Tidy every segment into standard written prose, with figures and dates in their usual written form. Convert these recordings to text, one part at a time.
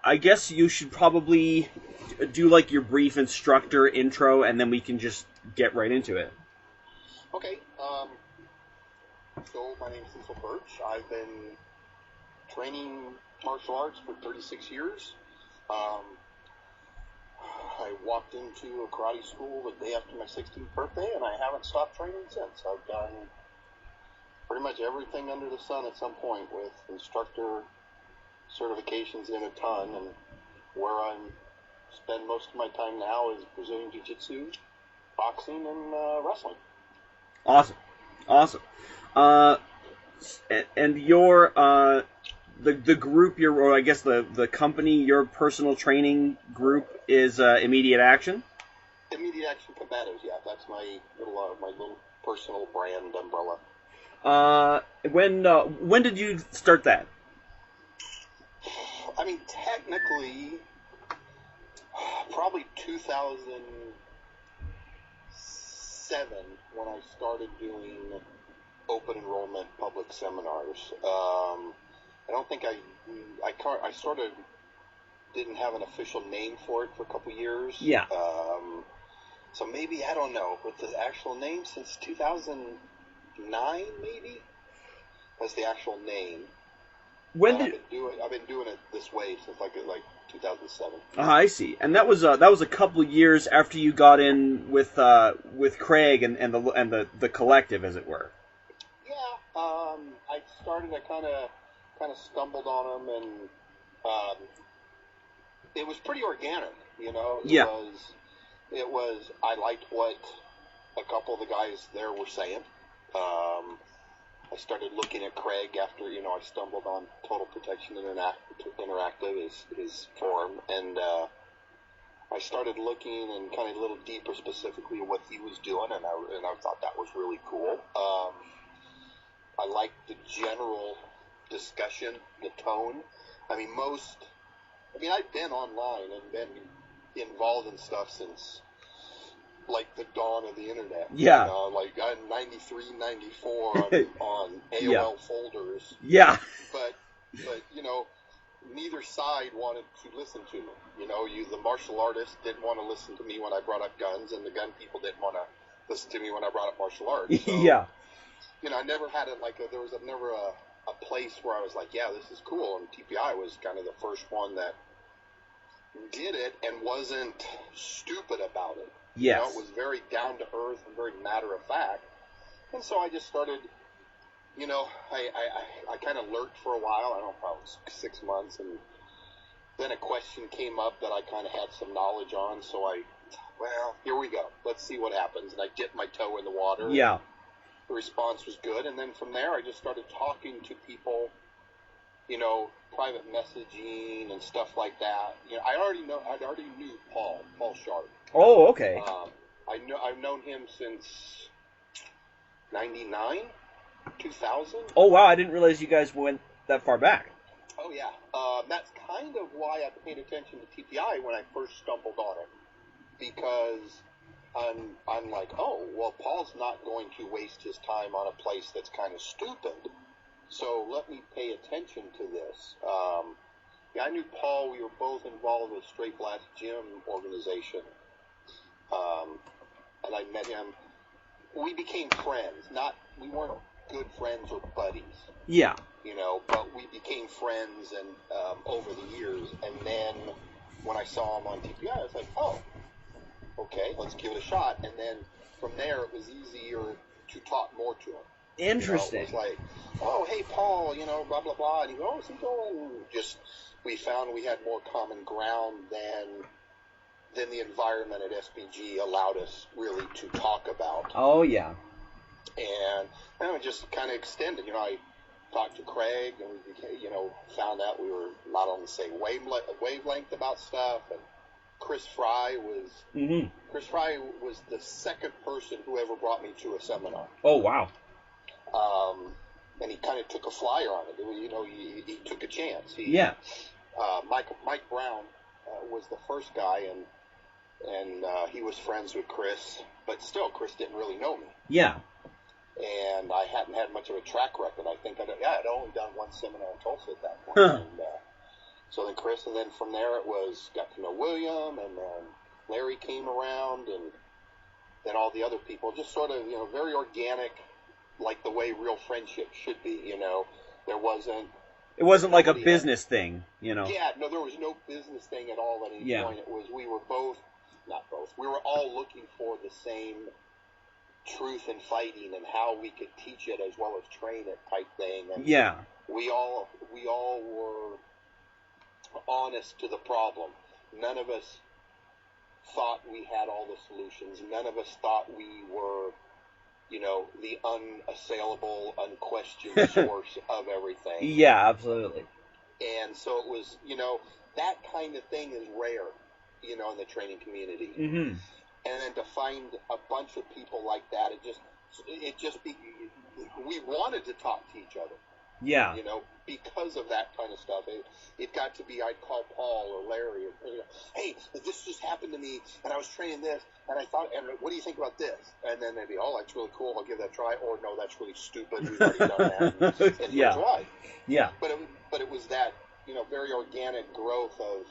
I guess you should probably do like your brief instructor intro, and then we can just get right into it. Okay. So my name is Cecil Burch. I've been training martial arts for 36 years. I walked into a karate school the day after my 16th birthday, and I haven't stopped training since. I've done pretty much everything under the sun at some point, with instructor certifications in a ton, and where I spend most of my time now is Brazilian Jiu-Jitsu, boxing, and wrestling. Awesome. And your the group or I guess the company, your personal training group is Immediate Action. Immediate Action Combative, yeah, that's my little personal brand umbrella. When did you start that? I mean, technically, probably 2007 when I started doing open enrollment public seminars. I don't think I sort of didn't have an official name for it for a couple years. Yeah. So maybe, I don't know, with the actual name since 2009, maybe? That's the actual name. I've been doing it this way since like 2007. I see. And that was a couple years after you got in with Craig and the collective, as it were. Yeah. I kind of stumbled on them, and it was pretty organic, you know. It was I liked what a couple of the guys there were saying. I started looking at Craig after, I stumbled on Total Protection Interactive, his forum, and I started looking and kind of a little deeper specifically at what he was doing, and I thought that was really cool. I liked the general discussion, the tone. I've been online and been involved in stuff since like the dawn of the internet. Yeah. Like 93, 94 on AOL Yeah. folders. Yeah. But neither side wanted to listen to me. The martial artists didn't want to listen to me when I brought up guns, and the gun people didn't want to listen to me when I brought up martial arts. So, Yeah. I never had it there was never a place where I was like, yeah, this is cool. And TPI was kind of the first one that did it and wasn't stupid about it. Yes. It was very down to earth and very matter of fact. And so I just started, I kind of lurked for a while. I don't know, probably 6 months. And then a question came up that I kind of had some knowledge on. So here we go. Let's see what happens. And I dipped my toe in the water. Yeah. The response was good. And then from there, I just started talking to people, private messaging and stuff like that. I already knew Paul Sharp. Oh, okay. I've known him since 99, 2000. Oh, wow, I didn't realize you guys went that far back. Oh, yeah. That's kind of why I paid attention to TPI when I first stumbled on it. Because I'm like, oh, well, Paul's not going to waste his time on a place that's kind of stupid. So let me pay attention to this. I knew Paul. We were both involved with Straight Blast Gym organization. And I met him. We became friends. We weren't good friends or buddies. Yeah. But we became friends and over the years. And then when I saw him on TPI, I was like, oh, okay, let's give it a shot. And then from there, it was easier to talk more to him. Interesting. It was like, oh, hey, Paul, blah, blah, blah. And he goes, oh, is he going? We found we had more common ground than the environment at SBG allowed us really to talk about. Oh, yeah. And it just kind of extended. I talked to Craig, and we became, found out we were not on the same wavelength about stuff. And Chris Fry was the second person who ever brought me to a seminar. Oh, wow. And he kind of took a flyer on it. He took a chance. Mike Brown was the first guy, and he was friends with Chris, but still, Chris didn't really know me. Yeah. And I hadn't had much of a track record. I think I'd only done one seminar in Tulsa at that point. Huh. And, So then Chris, and then from there it was, got to know William, and then Larry came around, and then all the other people, just sort of, very organic, like the way real friendship should be, There wasn't... It wasn't like a business thing, Yeah, no, there was no business thing at all at any point. It was, we were we were all looking for the same truth in fighting and how we could teach it as well as train it type thing. And we all were honest to the problem. None of us thought we had all the solutions. None of us thought we were, the unassailable, unquestioned source of everything. Yeah, absolutely. And so it was, that kind of thing is rare, in the training community. Mm-hmm. And then to find a bunch of people like that, we wanted to talk to each other. Yeah. Because of that kind of stuff. It got to be, I'd call Paul or Larry, hey, this just happened to me, and I was training this, and I thought, and what do you think about this? And then they'd be, oh, that's really cool, I'll give that a try, or no, that's really stupid, we've already done that. And Yeah. Why. Yeah. But it was that, very organic growth of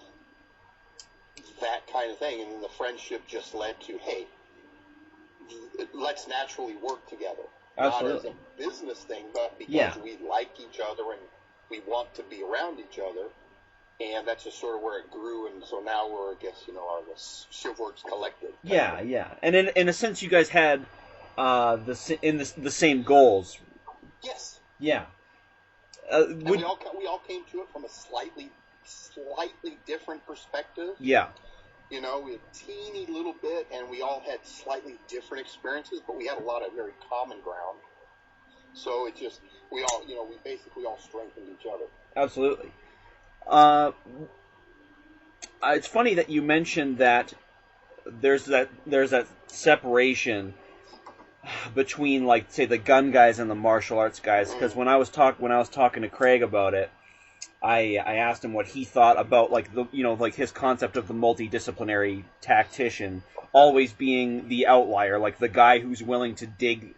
that kind of thing, and then the friendship just led to, hey, let's naturally work together. Absolutely. Not as a business thing, but because we like each other and we want to be around each other, and that's just sort of where it grew. And so now we're, I guess, the Chivalrous Collective. Yeah. And in a sense, you guys had the same goals. Yes. Yeah. And we all came to it from a slightly different perspective. Yeah. We had a teeny little bit, and we all had slightly different experiences, but we had a lot of very common ground. So it just, we basically all strengthened each other. Absolutely. It's funny that you mentioned that there's that separation between, like, say, the gun guys and the martial arts guys. Because when I was talking to Craig about it, I asked him what he thought about, like, his concept of the multidisciplinary tactician always being the outlier, like the guy who's willing to dig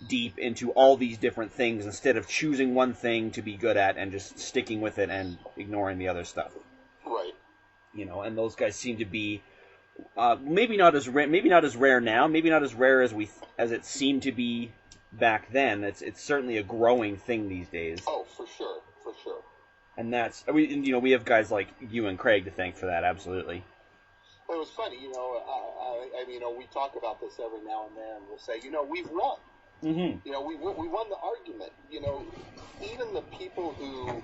deep into all these different things instead of choosing one thing to be good at and just sticking with it and ignoring the other stuff. Right. And those guys seem to be maybe not as rare now, maybe not as rare as it seemed to be back then. It's certainly a growing thing these days. Oh, for sure. And we have guys like you and Craig to thank for that, absolutely. Well, it was funny, we talk about this every now and then. We'll say, we've won. Mm-hmm. We won the argument. Even the people who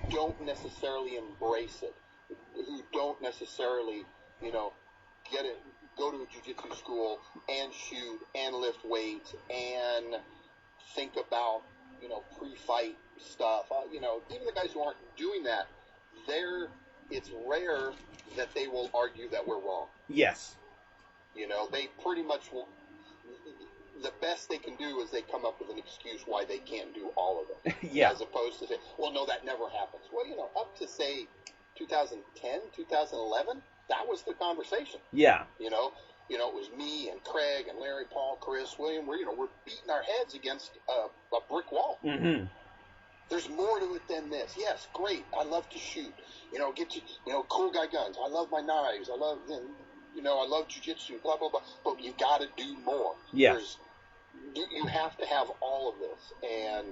don't necessarily embrace it, who don't necessarily, get it, go to a jiu-jitsu school and shoot and lift weights and think about, pre-fight stuff. Even the guys who aren't doing that, it's rare that they will argue that we're wrong. Yes. They pretty much will. The best they can do is they come up with an excuse why they can't do all of it. Yeah. As opposed to say, well, no, that never happens. Well, up to, say, 2010, 2011, that was the conversation. Yeah. It was me and Craig and Larry, Paul, Chris, William. We're beating our heads against a brick wall. Mm-hmm. There's more to it than this. Yes, great. I love to shoot. Get cool guy guns. I love my knives. I love, I love jiu-jitsu, blah, blah, blah. But you got to do more. Yes. You have to have all of this. And,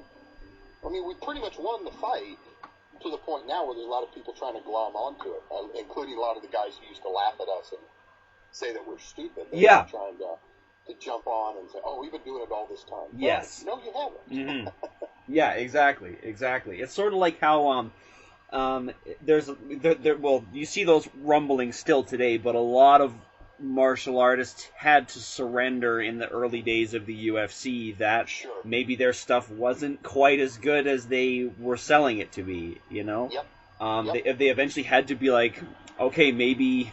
we pretty much won the fight to the point now where there's a lot of people trying to glom onto it, including a lot of the guys who used to laugh at us and say that we're stupid. They're trying to jump on and say, oh, we've been doing it all this time. Yes. No, you haven't. Mm-hmm. Yeah, exactly. It's sort of like how you see those rumblings still today, but a lot of martial artists had to surrender in the early days of the UFC that maybe their stuff wasn't quite as good as they were selling it to be, Yep. They eventually had to be like, okay, maybe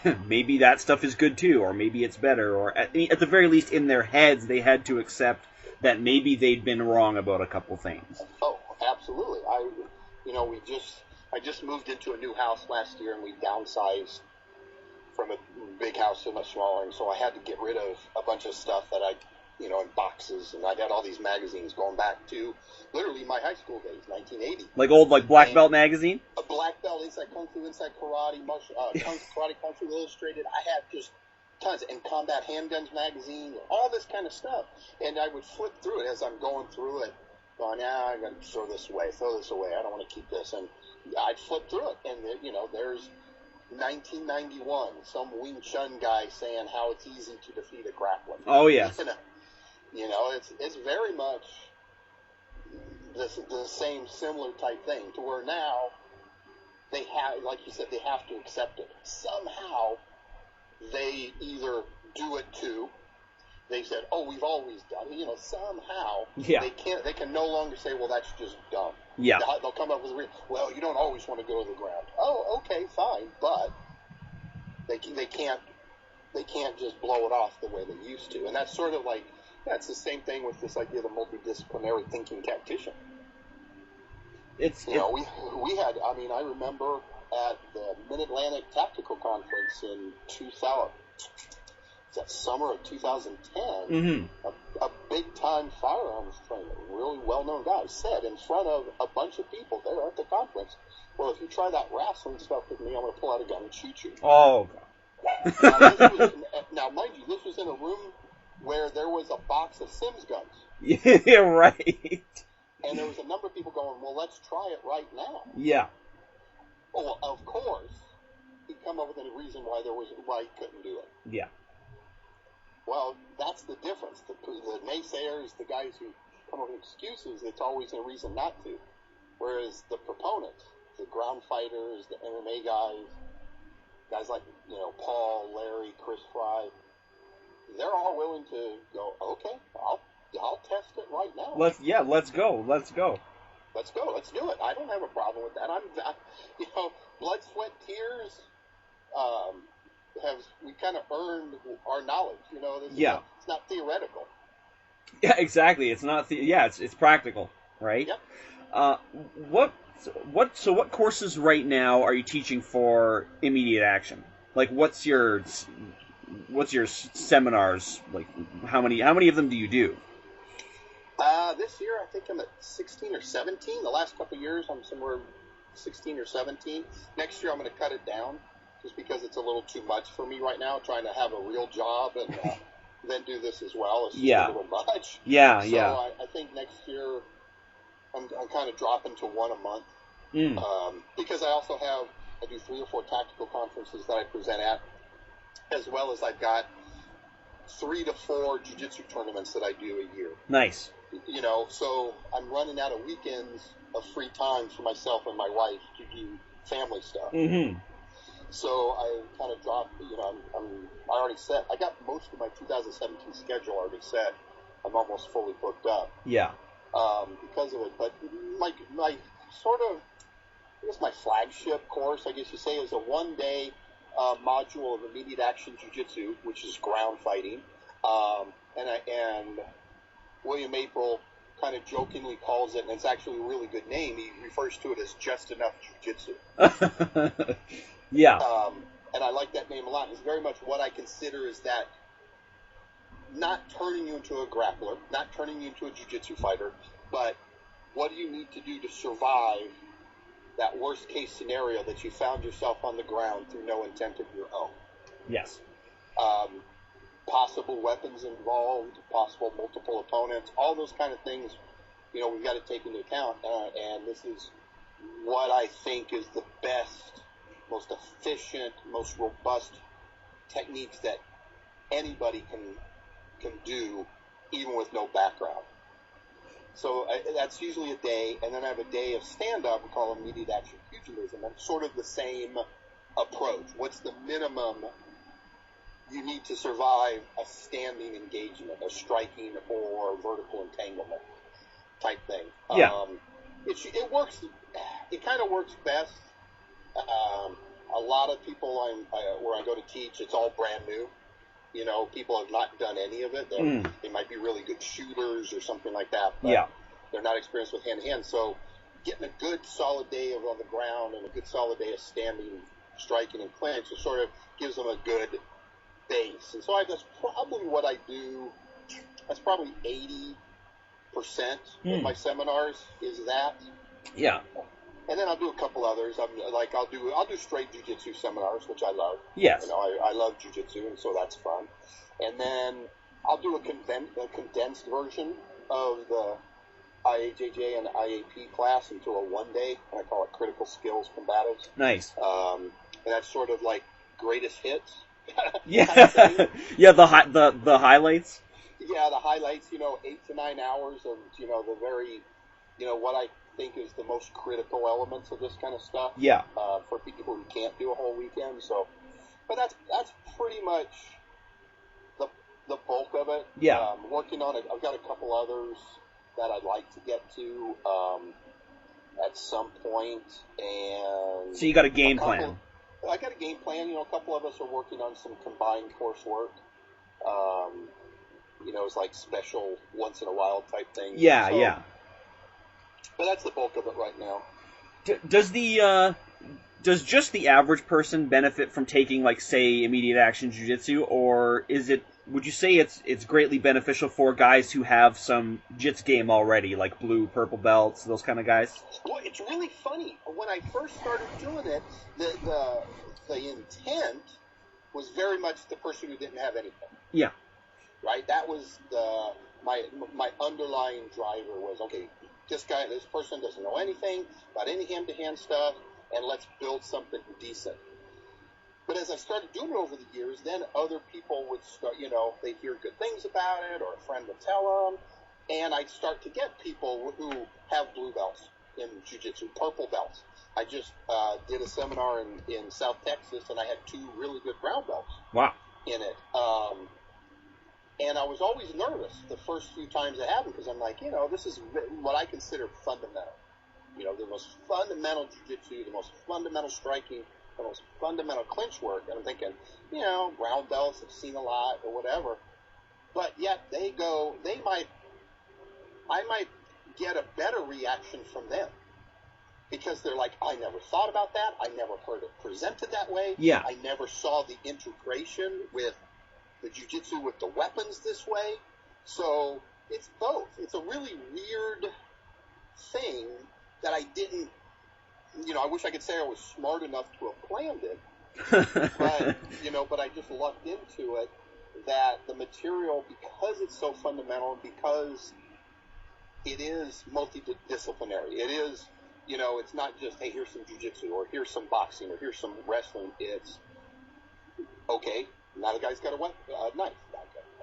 that stuff is good too, or maybe it's better, or at the very least in their heads they had to accept that maybe they'd been wrong about a couple things. Oh, absolutely. I just moved into a new house last year, and we downsized from a big house to much smaller, and so I had to get rid of a bunch of stuff that I you know, in boxes, and I got all these magazines going back to literally my high school days, 1980. Like old, like Black Belt magazine? A Black Belt, Inside Kung Fu, Inside Karate, Karate Kung Fu Illustrated. I had just tons, and Combat Handguns magazine, all this kind of stuff. And I would flip through it as I'm going through it, going, I got to throw this away, I don't want to keep this. And I'd flip through it, and you know, there's 1991, some Wing Chun guy saying how it's easy to defeat a grappler. Oh, yeah. You know, it's very much the same similar type thing, to where now they have, like you said, they have to accept it. Somehow they either do it too. They said, "Oh, we've always done it." You know, somehow they can no longer say, "Well, that's just dumb." Yeah. They'll come up with a reason. Well, you don't always want to go to the ground. Oh, okay, fine, but they can't just blow it off the way they used to. And that's sort of like, it's the same thing with this idea of the multidisciplinary thinking tactician. We had, I mean, I remember at the Mid-Atlantic Tactical Conference in 2000, that summer of 2010, a big-time firearms trainer, really well-known guy, said in front of a bunch of people there at the conference, "Well, if you try that wrestling stuff with me, I'm going to pull out a gun and shoot you." Oh, God. Now, mind you, this was in a room where there was a box of Sims guns. Yeah, right. And there was a number of people going, "Well, let's try it right now." Yeah. Well, of course, he'd come up with a reason why he couldn't do it. Yeah. Well, that's the difference. The naysayers, the guys who come up with excuses, it's always a reason not to. Whereas the proponents, the ground fighters, the MMA guys like, you know, Paul, Larry, Chris Fry, they're all willing to go, "Okay, I'll test it right now. Let's go. Let's do it. I don't have a problem with that. You know, blood, sweat, tears. We kind of earned our knowledge. You know, it's not theoretical. Yeah, exactly. It's not. It's practical, right? Yep. What courses right now are you teaching for immediate action? Like, what's your seminars? Like, how many of them do you do? This year, I think I'm at 16 or 17. The last couple of years, I'm somewhere 16 or 17. Next year, I'm going to cut it down just because it's a little too much for me right now, trying to have a real job and then do this as well. It's just a little much. Yeah. I think next year, I'm kind of dropping to one a month. Because I do 3 or 4 tactical conferences that I present at, as well as I've got 3 to 4 jiu-jitsu tournaments that I do a year. Nice. You know, so I'm running out of weekends of free time for myself and my wife to do family stuff. So I kind of dropped, you know, I got most of my 2017 schedule already set. I'm almost fully booked up. Yeah. Because of it. But my sort of, I guess my flagship course, I guess you say, is a 1-day module of immediate action jiu-jitsu, which is ground fighting. And William April kind of jokingly calls it, and it's actually a really good name, he refers to it as Just Enough Jiu-Jitsu. Yeah. And I like that name a lot. It's very much what I consider is that not turning you into a grappler, not turning you into a jiu-jitsu fighter, but what do you need to do to survive that worst case scenario that you found yourself on the ground through no intent of your own. Yes. Possible weapons involved, possible multiple opponents, all those kind of things, you know, we've got to take into account. And this is what I think is the best, most efficient, most robust techniques that anybody can do, even with no background. So that's usually a day, and then I have a day of stand-up, we call it immediate action pugilism, and sort of the same approach. What's the minimum you need to survive a standing engagement, a striking or vertical entanglement type thing? Yeah. It works. It kind of works best. A lot of people where I go to teach, it's all brand new. You know, people have not done any of it. They might be really good shooters or something like that, but they're not experienced with hand-to-hand. So getting a good solid day on the ground and a good solid day of standing, striking, and clinch, it sort of gives them a good base. And so that's probably what I do That's probably 80% of my seminars is that. Yeah. And then I'll do a couple others. I'll do straight jiu-jitsu seminars, which I love. Yes. You know, I love jiu-jitsu, and so that's fun. And then I'll do a condensed version of the IAJJ and IAP class into a one-day, and I call it Critical Skills Combatives. Nice. And that's sort of like greatest hits. Yeah. Yeah, the highlights. Yeah, the highlights, 8 to 9 hours of, the very, what I think is the most critical elements of this kind of stuff. Yeah. For people who can't do a whole weekend. So, but that's pretty much the bulk of it. Yeah. Working on it. I've got a couple others that I'd like to get to at some point. And so you got a game plan. I got a game plan. A couple of us are working on some combined coursework. It's like special once in a while type thing. Yeah, so, yeah. But that's the bulk of it right now. Does just the average person benefit from taking, like, say, immediate action jiu-jitsu, or would you say it's greatly beneficial for guys who have some jits game already, like blue, purple belts, those kind of guys? Well, it's really funny. When I first started doing it, the intent was very much the person who didn't have anything. Yeah. Right? That was my underlying driver was, okay, this person doesn't know anything about any hand-to-hand stuff, and let's build something decent. But as I started doing it over the years, then other people would start, they'd hear good things about it, or a friend would tell them, and I'd start to get people who have blue belts in jiu-jitsu, purple belts. I just did a seminar in South Texas, and I had 2 really good brown belts. Wow. In it. And I was always nervous the first few times it happened, because I'm like, this is what I consider fundamental. The most fundamental jiu-jitsu, the most fundamental striking, the most fundamental clinch work. And I'm thinking, brown belts have seen a lot or whatever. But yet I might get a better reaction from them. Because they're like, I never thought about that. I never heard it presented that way. Yeah. I never saw the integration with the jiu-jitsu with the weapons this way. So it's both. It's a really weird thing that I didn't, I wish I could say I was smart enough to have planned it. But I just lucked into it, that the material, because it's so fundamental, because it is multidisciplinary, it is, it's not just, hey, here's some jiu-jitsu, or here's some boxing, or here's some wrestling. It's, okay, now the guy's got a knife. Now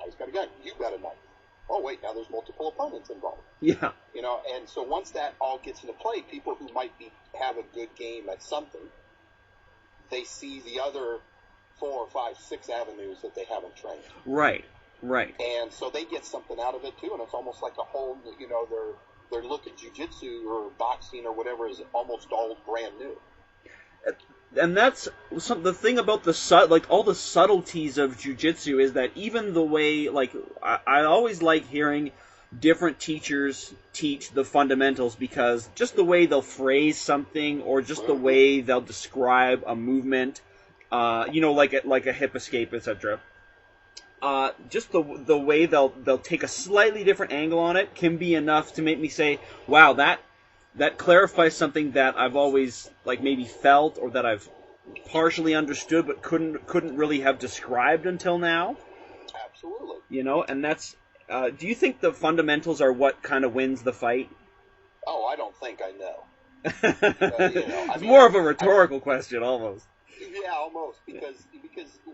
he's got a gun. You've got a knife. Oh, wait, now there's multiple opponents involved. Yeah. And so once that all gets into play, people who might have a good game at something, they see the other 4 or 5, 6 avenues that they haven't trained. Right. And so they get something out of it, too, and it's almost like a whole, their look at jiu-jitsu or boxing or whatever is almost all brand new. And that's the thing about all the subtleties of jiu-jitsu is that even the way, I always like hearing different teachers teach the fundamentals, because just the way they'll phrase something, or just the way they'll describe a movement, like a hip escape, etc. Just the way they'll take a slightly different angle on it can be enough to make me say, wow, that clarifies something that I've always maybe felt, or that I've partially understood but couldn't really have described until now. Absolutely. And that's. Do you think the fundamentals are what kind of wins the fight? Oh, I don't think I know. It's more of a rhetorical question, almost. Yeah, almost, because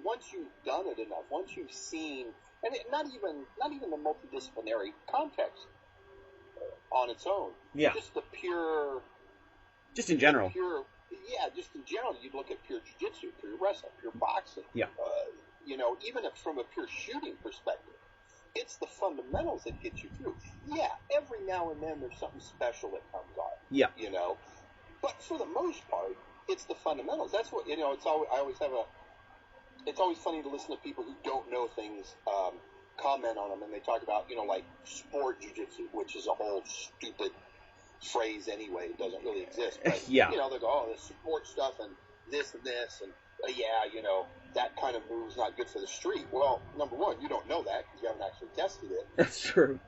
once you've done it enough, once you've seen, and not even the multidisciplinary context on its own. Yeah. Just the pure. Just in general. Just in general, you'd look at pure jiu-jitsu, pure wrestling, pure boxing. Yeah. Even if from a pure shooting perspective, it's the fundamentals that get you through. Yeah, every now and then there's something special that comes on. Yeah. But for the most part, it's the fundamentals. That's what it's always funny to listen to people who don't know things comment on them, and they talk about like sport jiu-jitsu, which is a whole stupid phrase anyway. It doesn't really exist. But, yeah. They go, oh, this sport stuff and this, and yeah, that kind of move's not good for the street. Well, number one, you don't know that because you haven't actually tested it. That's true.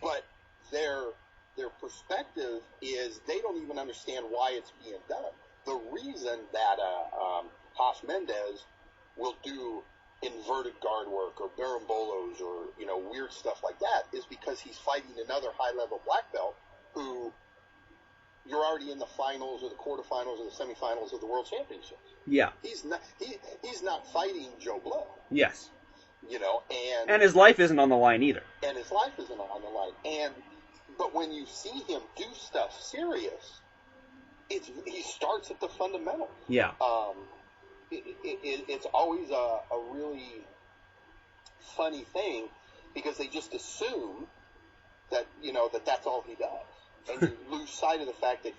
But their perspective is they don't even understand why it's being done. The reason that Haas Mendez will do inverted guard work or barambolos or weird stuff like that is because he's fighting another high-level black belt who you're already in the finals or the quarterfinals or the semifinals of the World Championships. Yeah. He's not fighting Joe Blow. Yes. And his life isn't on the line either. And his life isn't on the line. But when you see him do stuff serious, he starts at the fundamentals. Yeah. It's always a really funny thing because they just assume that that's all he does, and you lose sight of the fact that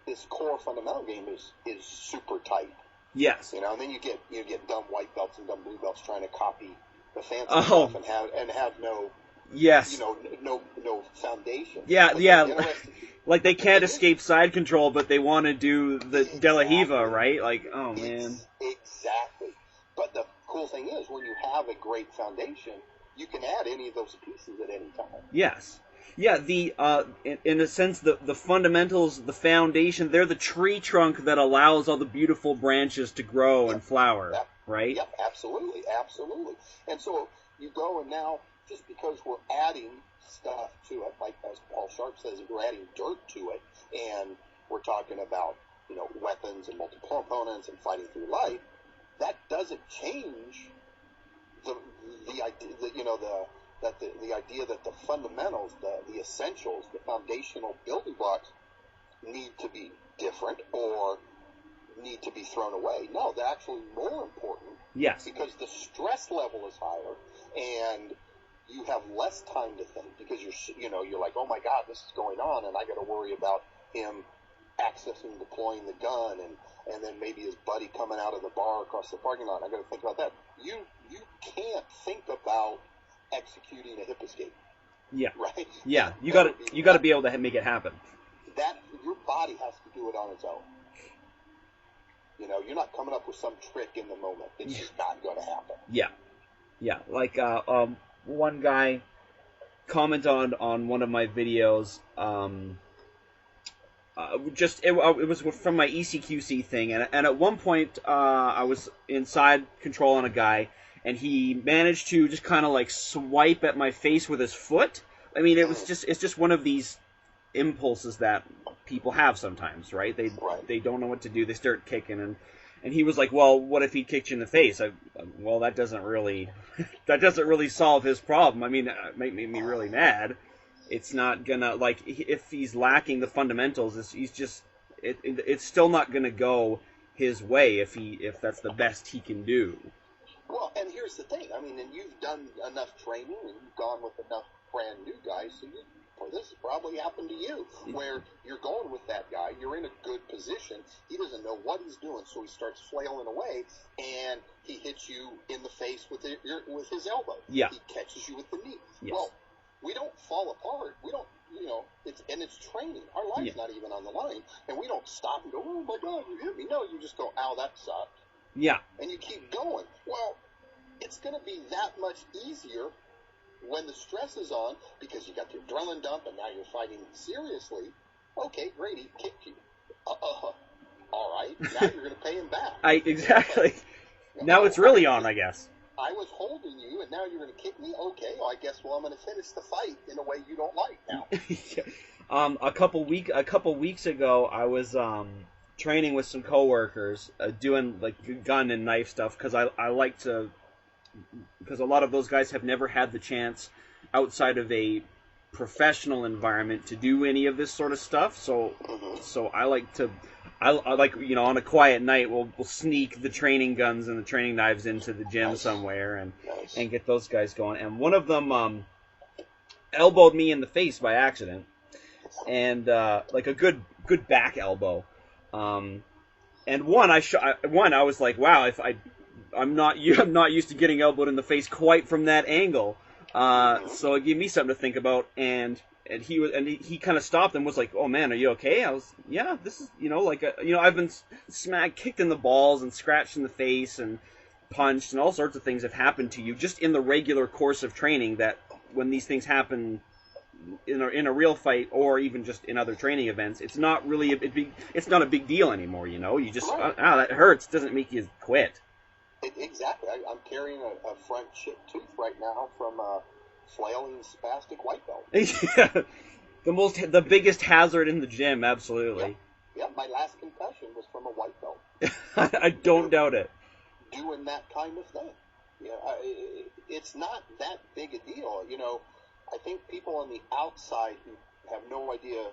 his core fundamental game is super tight. Yes. And then you get dumb white belts and dumb blue belts trying to copy the fancy stuff and have no. Yes. No foundation. Yeah, like they can't escape side control, but they want to do the De La Riva, right? Like, oh man. Exactly. But the cool thing is, when you have a great foundation, you can add any of those pieces at any time. Yes. Yeah, in a sense, the fundamentals, the foundation, they're the tree trunk that allows all the beautiful branches to grow and flower, right? Yep, absolutely. And so you go and now, just because we're adding stuff to it, like as Paul Sharp says, we're adding dirt to it, and we're talking about weapons and multiple opponents and fighting through life, that doesn't change the idea the idea that the fundamentals, the essentials, the foundational building blocks need to be different or need to be thrown away. No, they're actually more important. Yes. Because the stress level is higher and you have less time to think because you're like, oh my God, this is going on, and I got to worry about him accessing, deploying the gun, and then maybe his buddy coming out of the bar across the parking lot. I got to think about that. You can't think about executing a hip escape. Yeah. Right. Yeah. You got to be able to make it happen. That your body has to do it on its own. You're not coming up with some trick in the moment. It's just not going to happen. Yeah. Yeah. Like one guy commented on one of my videos. It was from my ECQC thing, and at one point I was inside control on a guy, and he managed to just kind of like swipe at my face with his foot. I mean, it's just one of these impulses that people have sometimes, right? They don't know what to do. They start kicking, and he was like, "Well, what if he kicked you in the face?" Well, that doesn't really solve his problem. I mean, it made me really mad. It's not gonna, like, if he's lacking the fundamentals, it's still not gonna go his way if that's the best he can do. Well, and here's the thing. I mean, and you've done enough training and you've gone with enough brand new guys, so this has probably happened to you, where you're going with that guy, you're in a good position, he doesn't know what he's doing, so he starts flailing away, and he hits you in the face with his elbow. Yeah. He catches you with the knee. Yes. Well, we don't fall apart. We don't, it's training. Our life's not even on the line, and we don't stop and go, oh my God, you hit me. No, you just go, ow, that sucked. Yeah. And you keep going. Well, it's going to be that much easier when the stress is on because you got the adrenaline dump and now you're fighting seriously. Okay, great, he kicked you. All right, now you're going to pay him back. Exactly. Now it's really on, I guess. I was holding you, and now you're going to kick me? Okay, well, I guess I'm going to finish the fight in a way you don't like now. A couple weeks ago, I was training with some coworkers, doing like gun and knife stuff because I like to, because a lot of those guys have never had the chance outside of a professional environment to do any of this sort of stuff. So I like to. I like, on a quiet night, we'll sneak the training guns and the training knives into the gym somewhere and get those guys going. And one of them elbowed me in the face by accident, and like a good back elbow. And I was like, wow, I'm not used to getting elbowed in the face quite from that angle. So it gave me something to think about, and he kind of stopped and was like, "Oh man, are you okay?" I was, "Yeah, this is I've been kicked in the balls and scratched in the face and punched and all sorts of things have happened to you just in the regular course of training. That when these things happen in a real fight or even just in other training events, it's not really it's not a big deal anymore. You just that hurts doesn't make you quit." Exactly. I'm carrying a front chipped tooth right now from a flailing spastic white belt. Yeah, the biggest hazard in the gym, absolutely. Yeah, my last concussion was from a white belt. I don't doubt it. Doing that kind of thing. Yeah, it's not that big a deal. I think people on the outside who have no idea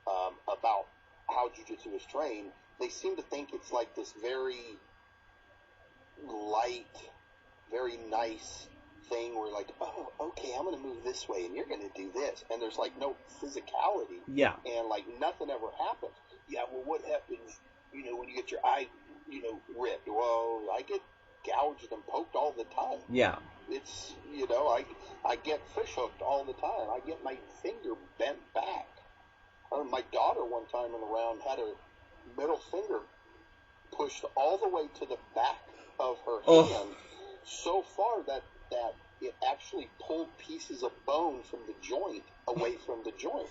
about how jiu-jitsu is trained, they seem to think it's like this very light, very nice thing where like, oh, okay, I'm going to move this way and you're going to do this. And there's like no physicality. Yeah. And like nothing ever happens. Yeah, well, what happens, when you get your eye, ripped? Well, I get gouged and poked all the time. Yeah. It's, I get fish hooked all the time. I get my finger bent back. My daughter one time in the round had her middle finger pushed all the way to the back of her hand so far that it actually pulled pieces of bone from the joint away from the joint.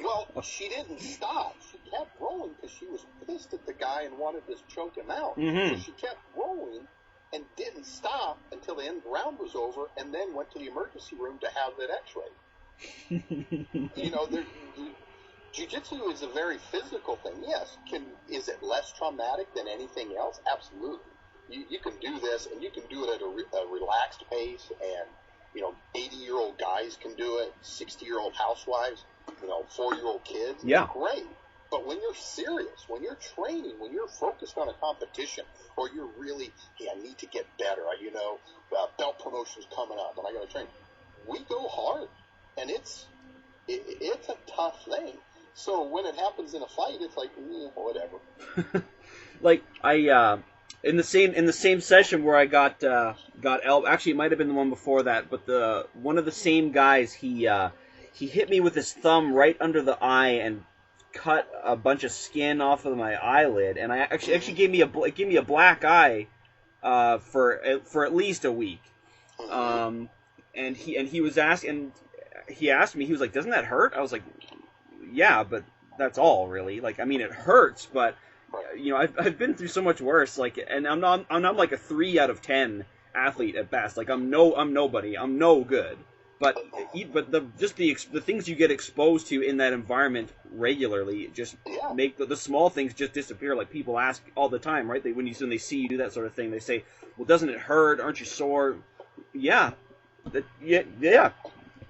Well, she didn't stop. She kept rolling because she was pissed at the guy and wanted to choke him out. Mm-hmm. So she kept rolling and didn't stop until the end round was over, and then went to the emergency room to have that x-ray. Jiu-jitsu is a very physical thing. Yes. Is it less traumatic than anything else? Absolutely. You can do this, and you can do it at a relaxed pace, and 80-year-old guys can do it, 60-year-old housewives, 4-year-old kids. Yeah. Great. But when you're serious, when you're training, when you're focused on a competition, or you're really, hey, I need to get better, belt promotion's coming up, and I got to train, we go hard, and it's a tough thing. So when it happens in a fight, it's like, whatever. Like in the same session where I got actually it might have been the one before that, but one of the same guys, he hit me with his thumb right under the eye and cut a bunch of skin off of my eyelid, and I actually gave me a black eye for at least a week. And he asked me, he was like, "Doesn't that hurt?" I was like, "Yeah, but that's all really. Like, I mean, it hurts, but I've been through so much worse. Like, and I'm not like a 3 out of 10 athlete at best. Like, I'm nobody. I'm no good. But the things you get exposed to in that environment regularly just make the small things just disappear. Like, people ask all the time, right? When they see you do that sort of thing, they say, "Well, doesn't it hurt? Aren't you sore?" Yeah.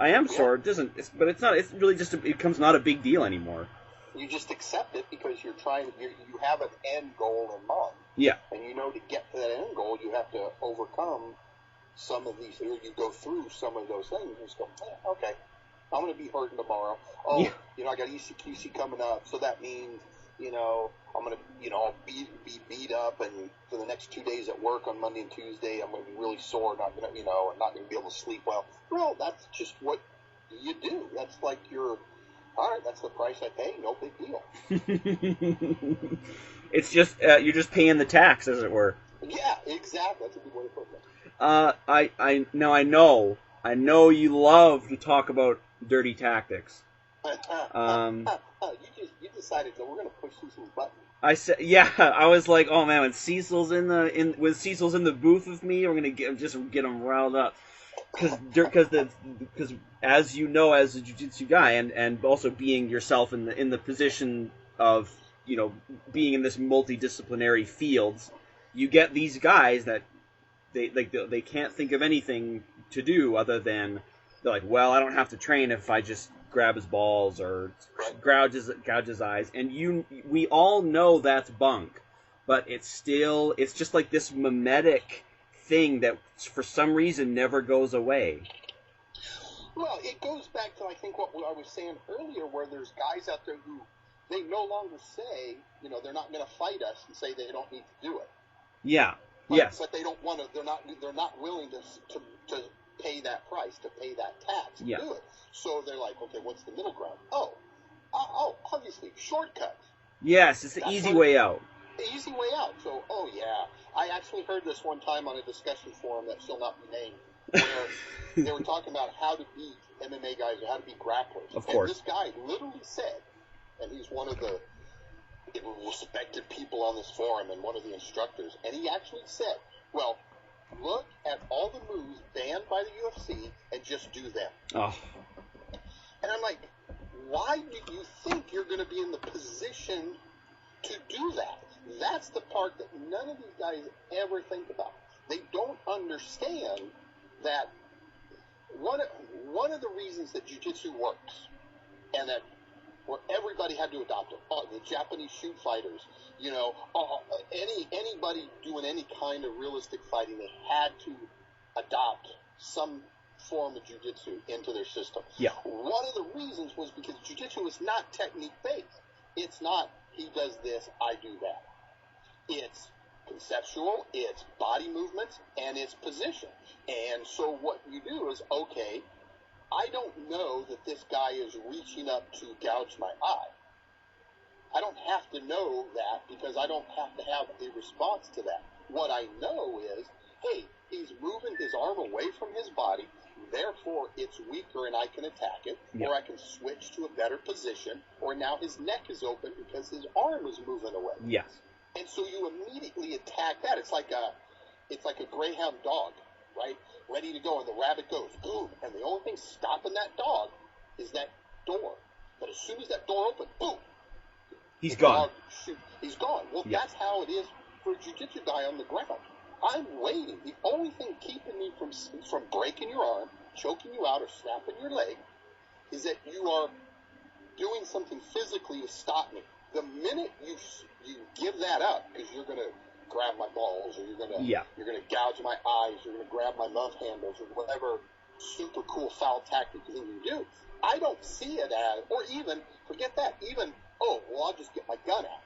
I am sore. It doesn't. But it's not. It's really just. It becomes not a big deal anymore. You just accept it because you're trying. You have an end goal in mind. Yeah. And to get to that end goal, you have to overcome some of these. Or you go through some of those things. You just go, okay, I'm going to be hurting tomorrow. Oh, I got ECQC coming up, so that means I'm going to I'll be beat up, and for the next 2 days at work on Monday and Tuesday, I'm going to be really sore, not going to not going to be able to sleep well. Well, that's just what you do. That's like all right, that's the price I pay. No big deal. It's just you're just paying the tax, as it were. Yeah, exactly. That's a good way to put it. I know you love to talk about dirty tactics. You decided that we're going to push Cecil's button. I said, yeah. I was like, oh man, when Cecil's in the booth with me, we're going to get him riled up. Because as you know, as a jiu-jitsu guy, and also being yourself in the position of being in this multidisciplinary fields, you get these guys that they can't think of anything to do other than they're like, well, I don't have to train if I just grab his balls or gouge his eyes, and we all know that's bunk, but it's just like this mimetic thing that for some reason never goes away. Well, it goes back to, I think, what I was saying earlier, where there's guys out there who they no longer say, they're not going to fight us and say they don't need to do it. Yeah. But, yes. But they don't want to. They're not willing to pay that price, to pay that tax, Yeah. to do it. So they're like, okay, what's the middle ground? Obviously, shortcuts. Yes, it's the easy way out. The easy way out. So, I actually heard this one time on a discussion forum that shall not be named, where they were talking about how to beat MMA guys or how to beat grapplers. Of course. And this guy literally said, and he's one of the respected people on this forum and one of the instructors, and he actually said, well, look at all the moves banned by the UFC and just do them. Oh. And I'm like, why do you think you're going to be in the position to do that? That's the part that none of these guys ever think about. They don't understand that one of the reasons that jiu-jitsu works, and that where everybody had to adopt it, the Japanese shoot fighters, anybody doing any kind of realistic fighting, they had to adopt some form of jiu-jitsu into their system. Yeah. One of the reasons was because jiu-jitsu is not technique-based. It's not, he does this, I do that. It's conceptual, it's body movements, and it's position. And so what you do is, okay, I don't know that this guy is reaching up to gouge my eye. I don't have to know that because I don't have to have a response to that. What I know is, hey, he's moving his arm away from his body, therefore it's weaker and I can attack it, or I can switch to a better position, or now his neck is open because his arm is moving away. Yes. And so you immediately attack that. It's like a greyhound dog, right? Ready to go, and the rabbit goes, boom, and the only thing stopping that dog is that door. But as soon as that door opens, boom, he's gone. He's gone. Well, that's how it is for a jiu-jitsu guy on the ground. I'm waiting. The only thing keeping me from breaking your arm, choking you out, or snapping your leg is that you are doing something physically to stop me. The minute you give that up, because you're going to grab my balls, or you're going to gouge my eyes, you're going to grab my love handles, or whatever super cool foul tactic thing you do, I don't see it as, or even, forget that, even, I'll just get my gun out.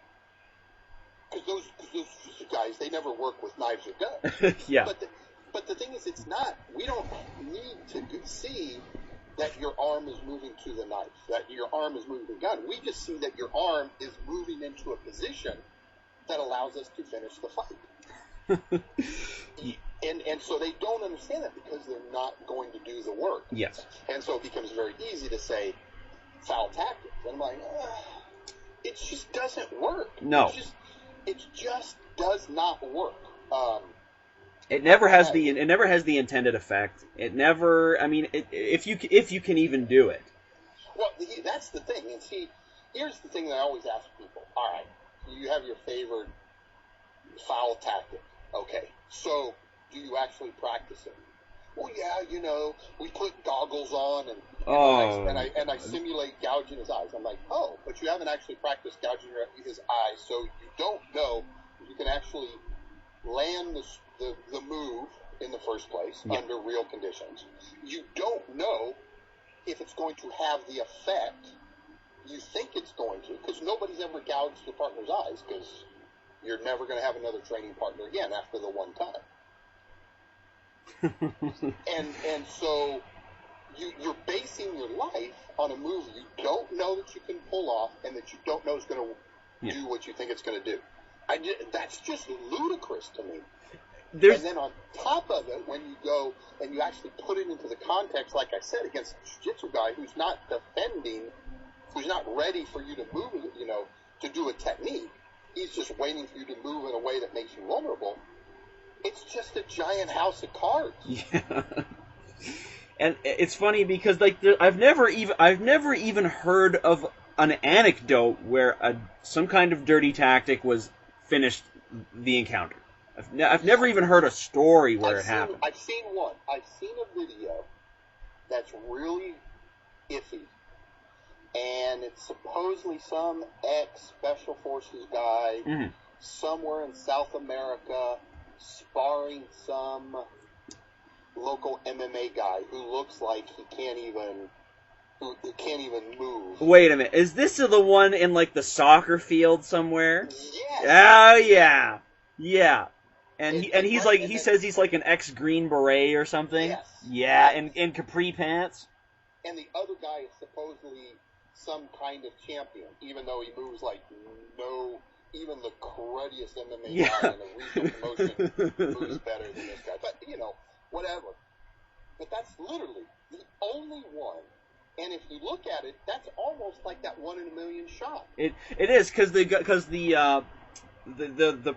Because those guys, they never work with knives or guns. Yeah. But the thing is, it's not, we don't need to see that your arm is moving to the knife, that your arm is moving to the gun. We just see that your arm is moving into a position that allows us to finish the fight. And so they don't understand that because they're not going to do the work. Yes. And so it becomes very easy to say foul tactics. And I'm like, it just doesn't work. No. It just does not work. It never has the intended effect. It never. I mean, if you can even do it. Well, that's the thing. And see, here's the thing that I always ask people. All right, you have your favorite foul tactic. Okay, so do you actually practice it? Well, yeah, we put goggles on and I simulate gouging his eyes. I'm like, but you haven't actually practiced gouging his eyes, so you don't know if you can actually land the move in the first place under real conditions. You don't know if it's going to have the effect you think it's going to, because nobody's ever gouged the partner's eyes, because you're never going to have another training partner again after the one time. and so you're basing your life on a move you don't know that you can pull off and that you don't know is going to do what you think it's going to do. That's just ludicrous to me. And then on top of it, when you go and you actually put it into the context, like I said, against a jiu-jitsu guy who's not defending, who's not ready for you to move, to do a technique, he's just waiting for you to move in a way that makes you vulnerable. It's just a giant house of cards. Yeah. And it's funny because I've never even heard of an anecdote where some kind of dirty tactic was finished the encounter. I've never even heard a story where it happened. I've seen one. I've seen a video that's really iffy, and it's supposedly some ex-Special Forces guy somewhere in South America sparring some local MMA guy who looks like he can't even move. Wait a minute. Is this the one in, the soccer field somewhere? Yes. Oh, yeah. Yeah. And he's like, he says he's like an ex-Green Beret or something. Yes. Yeah, and in capri pants. And the other guy is supposedly some kind of champion, even though he moves like no, even the cruddiest MMA guy in a regional promotion moves better than this guy. But, whatever. But that's literally the only one. And if you look at it, that's almost like that 1 in a million shot. It is, because the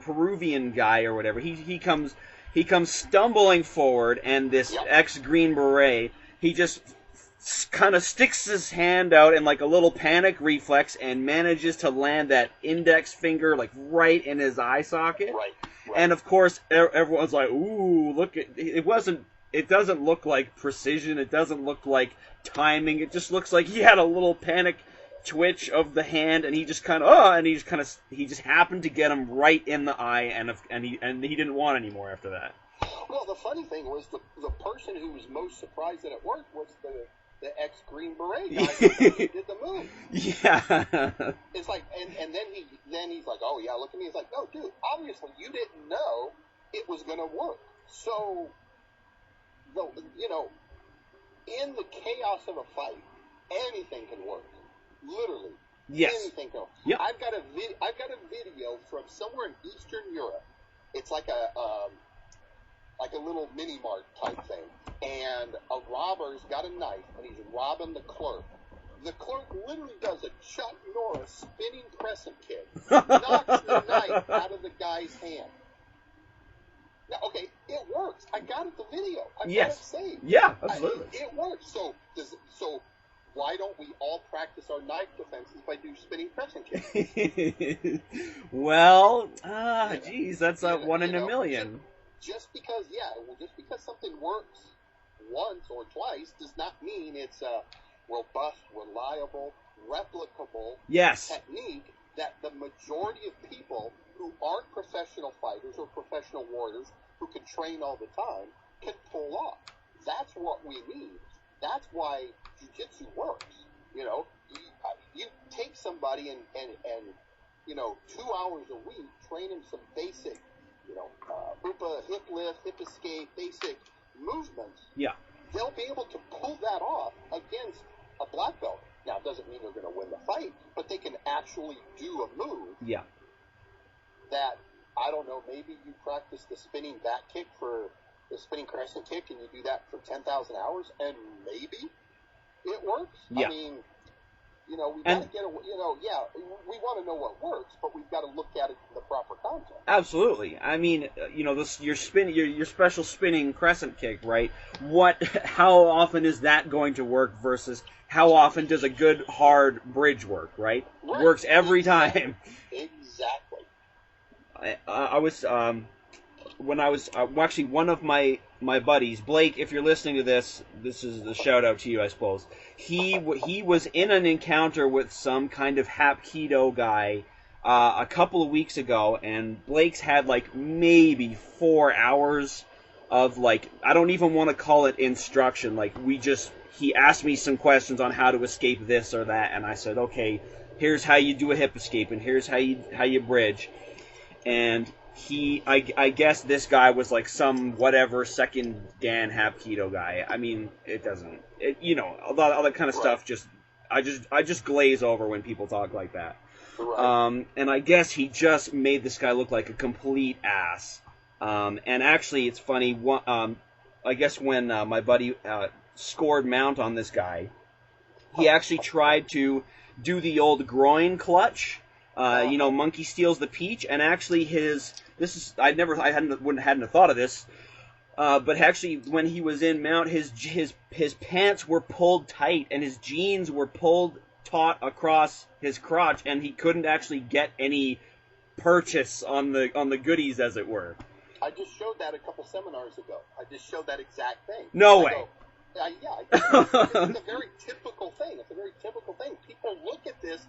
Peruvian guy or whatever, he comes stumbling forward, and this ex-Green Beret, he just kind of sticks his hand out in like a little panic reflex and manages to land that index finger like right in his eye socket. Right. And of course, everyone's like, "Ooh, look at it!" It doesn't look like precision. It doesn't look like timing. It just looks like he had a little panic twitch of the hand, and he just happened to get him right in the eye, and he didn't want any more after that. Well, the funny thing was the person who was most surprised that it worked was the ex-Green Beret guy who did the move. Yeah. It's like, and then he's like, oh yeah, look at me. He's like, no, dude, obviously you didn't know it was gonna work. So, in the chaos of a fight, anything can work. Literally. Yes. Anything can work. Yep. I've got a video from somewhere in Eastern Europe. It's like a little mini mart type thing. And a robber's got a knife, and he's robbing the clerk. The clerk literally does a Chuck Norris spinning crescent kick, knocks the knife out of the guy's hand. Now, okay, it works. I got it, the video. I've got it saved. Yeah, absolutely. It works. So why don't we all practice our knife defenses by doing spinning crescent kicks? Well, geez, that's a 1 in a million. Just because something works once or twice does not mean it's a robust, reliable, replicable technique that the majority of people who aren't professional fighters or professional warriors who can train all the time can pull off. That's what we need. That's why jiu-jitsu works. You take somebody and 2 hours a week, train him some basic, Bupa, hip lift, hip escape, basic movements. Yeah. They'll be able to pull that off against a black belt. Now, it doesn't mean they're going to win the fight, but they can actually do a move. Yeah. That, I don't know, maybe you practice the spinning back kick for the spinning crescent kick, and you do that for 10,000 hours, and maybe it works. Yeah. I mean, we got to get we want to know what works, but we've got to look at it in the proper context. Absolutely. I mean, your special spinning crescent kick, right? How often is that going to work versus how often does a good hard bridge work, right? Right. Works every time. Exactly. I was actually one of my buddies, Blake, if you're listening to this is a shout out to you, I suppose. He was in an encounter with some kind of Hapkido guy a couple of weeks ago, and Blake's had like maybe 4 hours of like, I don't even want to call it instruction. Like he asked me some questions on how to escape this or that, and I said, okay, here's how you do a hip escape, and here's how you bridge. And I guess this guy was like some whatever second Dan Hapkido guy. I mean, all that kind of stuff. I just glaze over when people talk like that. Right. And I guess he just made this guy look like a complete ass. And actually, it's funny. I guess when my buddy scored mount on this guy, he actually tried to do the old groin clutch. Monkey steals the peach, and actually I hadn't thought of this, but actually when he was in mount, his pants were pulled tight and his jeans were pulled taut across his crotch, and he couldn't actually get any purchase on the goodies, as it were. I just showed that a couple seminars ago. I just showed that exact thing. No way. It's a very typical thing. It's a very typical thing. People look at this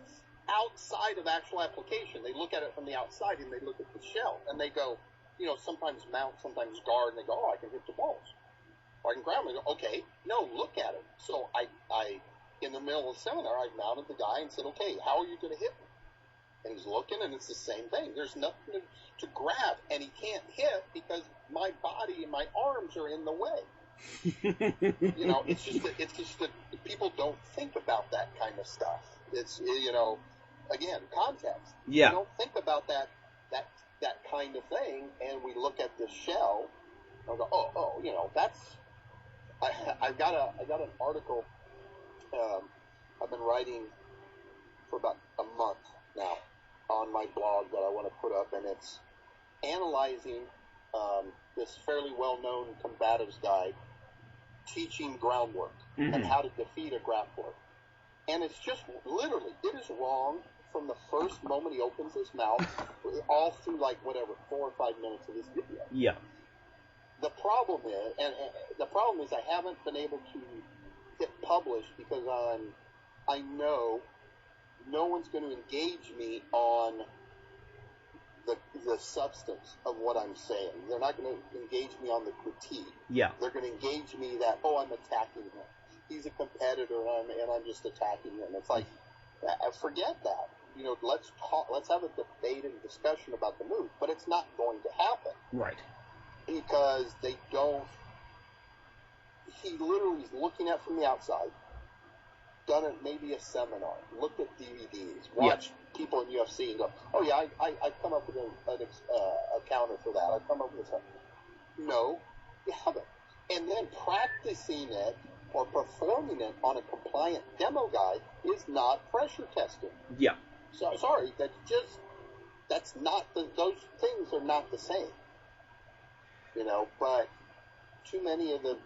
outside of actual application. They look at it from the outside, and they look at the shell, and they go, sometimes mount, sometimes guard, and they go, oh, I can hit the balls. Or I can grab them. And go, okay, no, look at it. So I in the middle of the seminar, I mounted the guy and said, okay, how are you going to hit me? And he's looking, and it's the same thing. There's nothing to grab, and he can't hit because my body and my arms are in the way. You know, it's just that people don't think about that kind of stuff. It's, you know, again, context. Yeah. We don't think about that kind of thing, and we look at the shell and go, oh, you know, that's. I got an article. I've been writing for about a month now on my blog that I want to put up, and it's analyzing this fairly well-known combatives guide teaching groundwork and how to defeat a grappler. And it's just literally, it is wrong from the first moment he opens his mouth all through like whatever 4 or 5 minutes of this video. Yeah. The problem is, I haven't been able to hit publish because I know no one's going to engage me on the substance of what I'm saying. They're not going to engage me on the critique. Yeah. They're going to engage me that, I'm attacking him. He's a competitor, and I'm just attacking him. It's like, forget that. You know, let's have a debate and discussion about the move. But it's not going to happen. Right. Because they don't. He literally is looking at from the outside. Done it, maybe a seminar, looked at DVDs, watched people in UFC and go, oh yeah, I come up with a counter for that. I come up with something. No, you haven't. And then practicing it or performing it on a compliant demo guide is not pressure testing. Yeah. So sorry, that's not those things are not the same. You know, but too many of the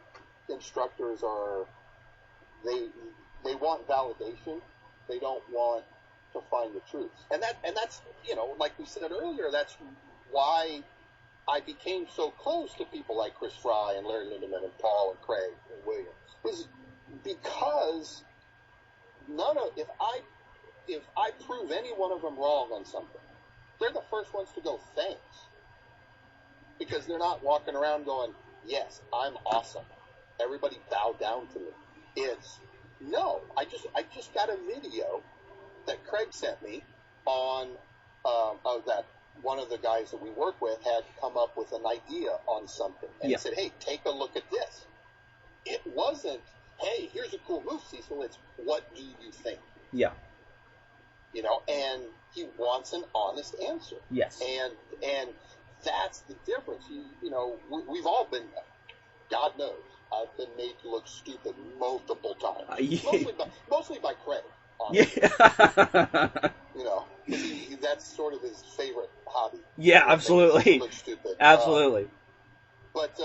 instructors are they want validation. They don't want to find the truth. And that's, you know, like we said earlier, that's why I became so close to people like Chris Fry and Larry Lindemann and Paul and Craig and Williams. Is because if I prove any one of them wrong on something, they're the first ones to go thanks. Because they're not walking around going, yes, I'm awesome. Everybody bow down to me. It's no, I just got a video that Craig sent me on that one of the guys that we work with had come up with an idea on something. And he said, hey, take a look at this. It wasn't, hey, here's a cool move, Cecil. It's, what do you think? Yeah. You know, and he wants an honest answer. Yes. And that's the difference. You know, we've all been, God knows, I've been made to look stupid multiple times. Mostly by Craig, honestly. Yeah. You know, that's sort of his favorite hobby. Yeah, absolutely. Look stupid. Absolutely. But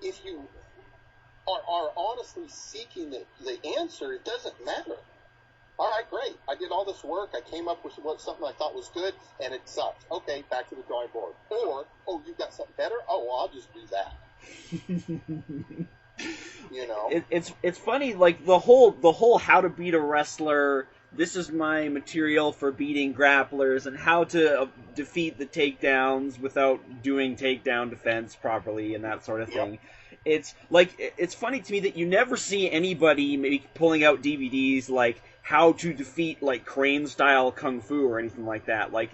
if you are honestly seeking the answer, it doesn't matter. All right, great. I did all this work. I came up with something I thought was good, and it sucked. Okay, back to the drawing board. Or, you've got something better? Oh, well, I'll just do that. You know, it's funny, like the whole how to beat a wrestler. This is my material for beating grapplers, and how to defeat the takedowns without doing takedown defense properly, and that sort of thing. Yep. It's funny to me that you never see anybody maybe pulling out DVDs like how to defeat like Crane style kung fu or anything like that. Like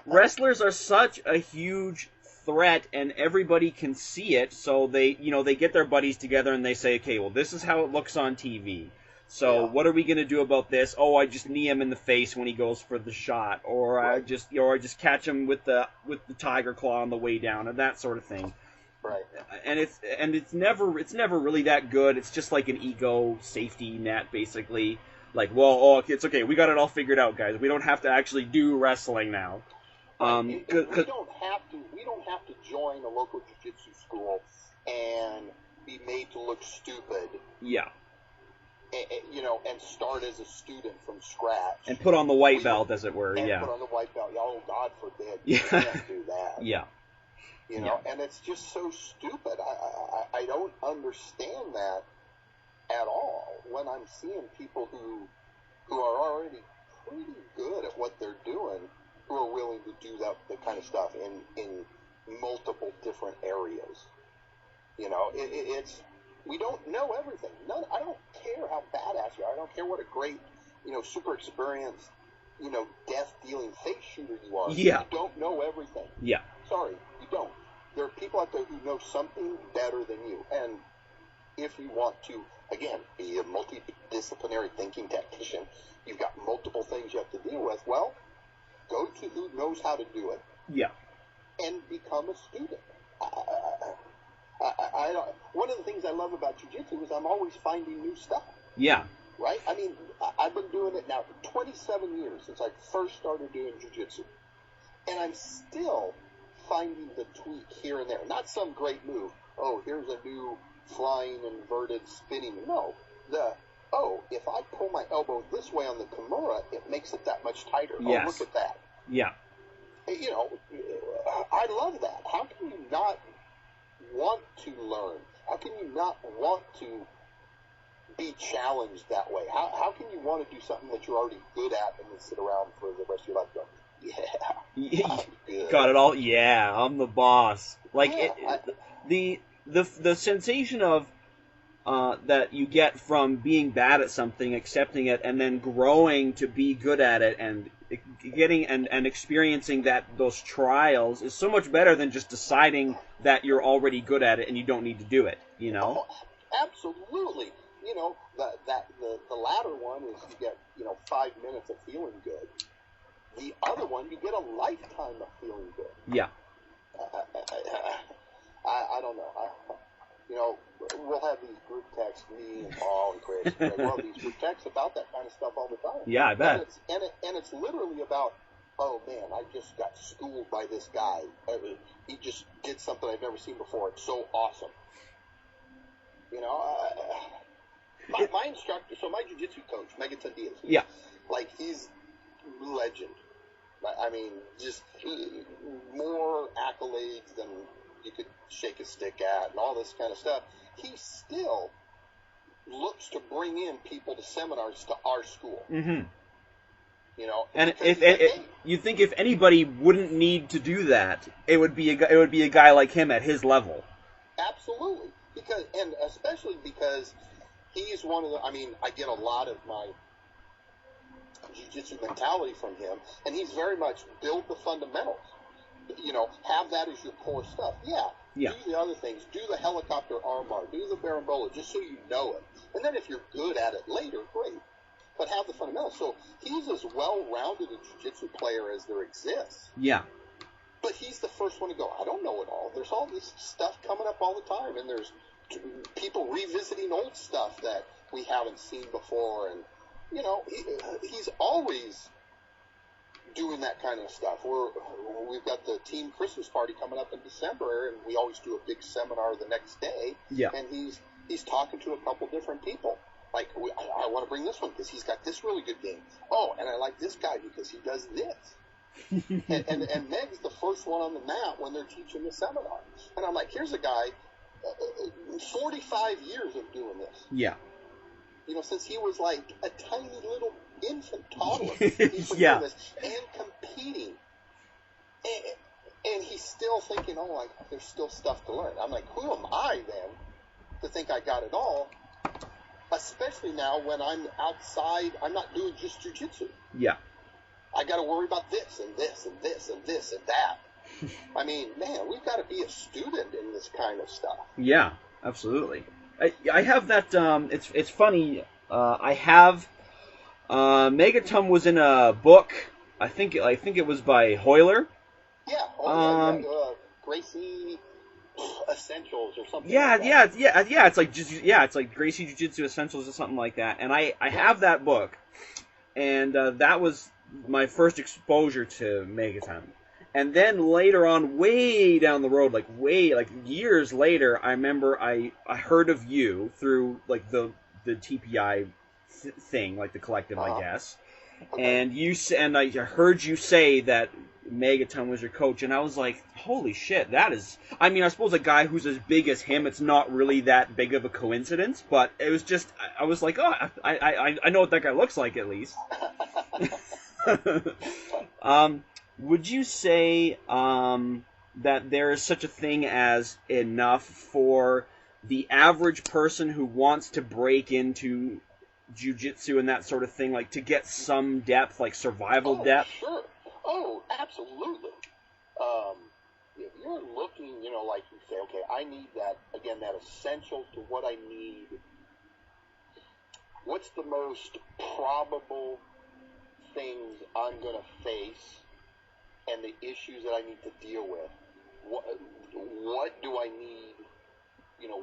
wrestlers are such a huge threat, and everybody can see it, so they get their buddies together and they say, okay, well, this is how it looks on TV. So what are we going to do about this? Oh, I just knee him in the face when he goes for the shot, or I just catch him with the tiger claw on the way down, and that sort of thing. Right. And it's never really that good. It's just like an ego safety net, basically. Like, well, it's okay. We got it all figured out, guys. We don't have to actually do wrestling now. We don't have to join a local jiu-jitsu school and be made to look stupid. Yeah. You know, and start as a student from scratch. And put on the white belt, as it were. And yeah. Put on the white belt. Oh, God forbid. Yeah. You can't do that. Yeah. You know, and it's just so stupid. I don't understand that at all when I'm seeing people who are already pretty good at what they're doing, who are willing to do the kind of stuff in multiple different areas. You know, it's we don't know everything. I don't care how badass you are. I don't care what a great super experienced, death-dealing face shooter you are. Yeah. You don't know everything. Yeah. Sorry, you don't. There are people out there who know something better than you. And if you want to, again, be a multidisciplinary thinking tactician, you've got multiple things you have to deal with. Well, go to who knows how to do it. Yeah. And become a student. One of the things I love about jiu-jitsu is I'm always finding new stuff. Yeah. Right? I mean, I've been doing it now for 27 years since I first started doing jiu-jitsu. And I'm still finding the tweak here and there. Not some great move. Oh, here's a new flying, inverted, spinning. No. If I pull my elbow this way on the Kimura, it makes it that much tighter. Yes. Oh, look at that. Yeah. I love that. How can you not want to learn? How can you not want to be challenged that way? How can you want to do something that you're already good at and then sit around for the rest of your life going, yeah, I'm good. Got it all? Yeah, I'm the boss. Like, yeah, the sensation of that you get from being bad at something, accepting it, and then growing to be good at it, and getting and experiencing those trials is so much better than just deciding that you're already good at it and you don't need to do it. Oh, absolutely. The latter one is you get 5 minutes of feeling good. The other one, you get a lifetime of feeling good. Yeah. I don't know. We'll have these group texts, me and Paul and Chris. We'll have these group texts about that kind of stuff all the time. Yeah, I bet. And it's literally about, oh man, I just got schooled by this guy. He just did something I've never seen before. It's so awesome. My instructor, so my jiu-jitsu coach, Megaton, yeah, he's legend. I mean, just more accolades than you could shake a stick at and all this kind of stuff. He still looks to bring in people to seminars to our school. Mm-hmm. And you think if anybody wouldn't need to do that, it would be a guy like him at his level. Absolutely, especially because he's one of the. I mean, I get a lot of my jiu-jitsu mentality from him, and he's very much build the fundamentals. Have that as your core stuff. Yeah. Do the other things. Do the helicopter armbar. Do the barambola, just so you know it. And then if you're good at it later, great. But have the fundamentals. So he's as well-rounded a jiu-jitsu player as there exists. Yeah. But he's the first one to go, I don't know it all. There's all this stuff coming up all the time, and there's people revisiting old stuff that we haven't seen before. And, he's always doing that kind of stuff. We've got the team Christmas party coming up in December, and we always do a big seminar the next day. Yeah. And he's talking to a couple different people. Like, I want to bring this one because he's got this really good game. Oh, and I like this guy because he does this. and Meg's the first one on the mat when they're teaching the seminar. And I'm like, here's a guy, 45 years of doing this. Yeah. Since he was like a tiny little infant toddler. He's been yeah. doing this and competing. And he's still thinking, there's still stuff to learn. I'm like, who am I then to think I got it all? Especially now when I'm outside, I'm not doing just jiu-jitsu. Yeah. I got to worry about this and this and this and this and that. I mean, man, we've got to be a student in this kind of stuff. Yeah, absolutely. I have that. It's funny. I have. Megaton was in a book. I think it was by Hoyler. Yeah. Gracie Essentials or something. Yeah, like that. yeah. It's like Gracie Jiu-Jitsu Essentials or something like that. And I have that book, and that was my first exposure to Megaton. And then later on, way down the road, like years later, I remember I heard of you through like the TPI thing, like the collective, I guess. Okay. And I heard you say that Megaton was your coach, and I was like, holy shit, that is. I mean, I suppose a guy who's as big as him, it's not really that big of a coincidence, but it was just, I was like, oh, I know what that guy looks like at least. Would you say that there is such a thing as enough for the average person who wants to break into jiu-jitsu and that sort of thing, like to get some depth, like survival depth? Sure. Oh, absolutely. If you're looking, like you say, okay, I need that, again, that essential to what I need. What's the most probable things I'm going to face and the issues that I need to deal with? What do I need?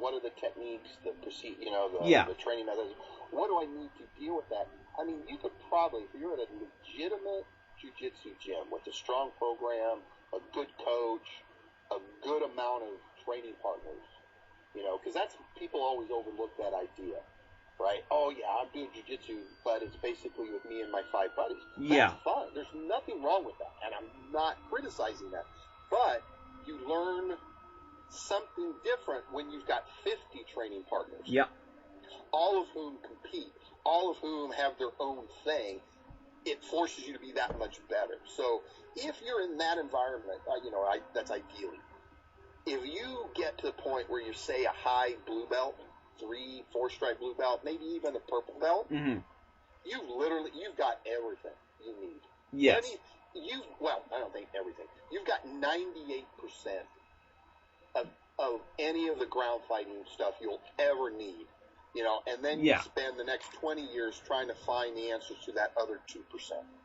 What are the techniques, the training methods? What do I need to deal with that? I mean, you could probably, if you're at a legitimate jiu-jitsu gym with a strong program, a good coach, a good amount of training partners, because that's, people always overlook that idea, right? Oh, yeah, I'm doing jiu-jitsu, but it's basically with me and my 5 buddies. Yeah. That's fine. There's nothing wrong with that, and I'm not criticizing that. But you learn something different when you've got 50 training partners. Yeah. All of whom compete, all of whom have their own thing. It forces you to be that much better. So if you're in that environment, that's ideally. If you get to the point where you're, say, a high blue belt, 3-4 stripe blue belt, maybe even a purple belt, mm-hmm. you've got everything you need. Yes. I don't think everything. You've got 98% of any of the ground fighting stuff you'll ever need. And then you spend the next 20 years trying to find the answers to that other 2%.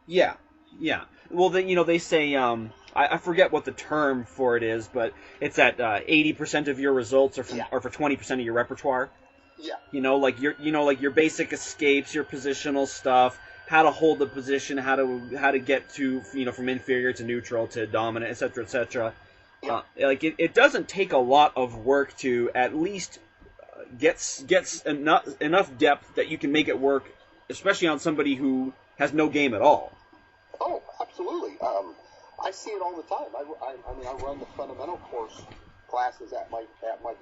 Yeah, yeah. Well, then, they say, I forget what the term for it is, but it's that 80% of your results are for 20% of your repertoire. Yeah. Like your basic escapes, your positional stuff, how to hold the position, how to get to, from inferior to neutral to dominant, etc., etc. Yeah. It doesn't take a lot of work to at least gets enough depth that you can make it work, especially on somebody who has no game at all. Oh, absolutely. I see it all the time. I run the fundamental course classes at my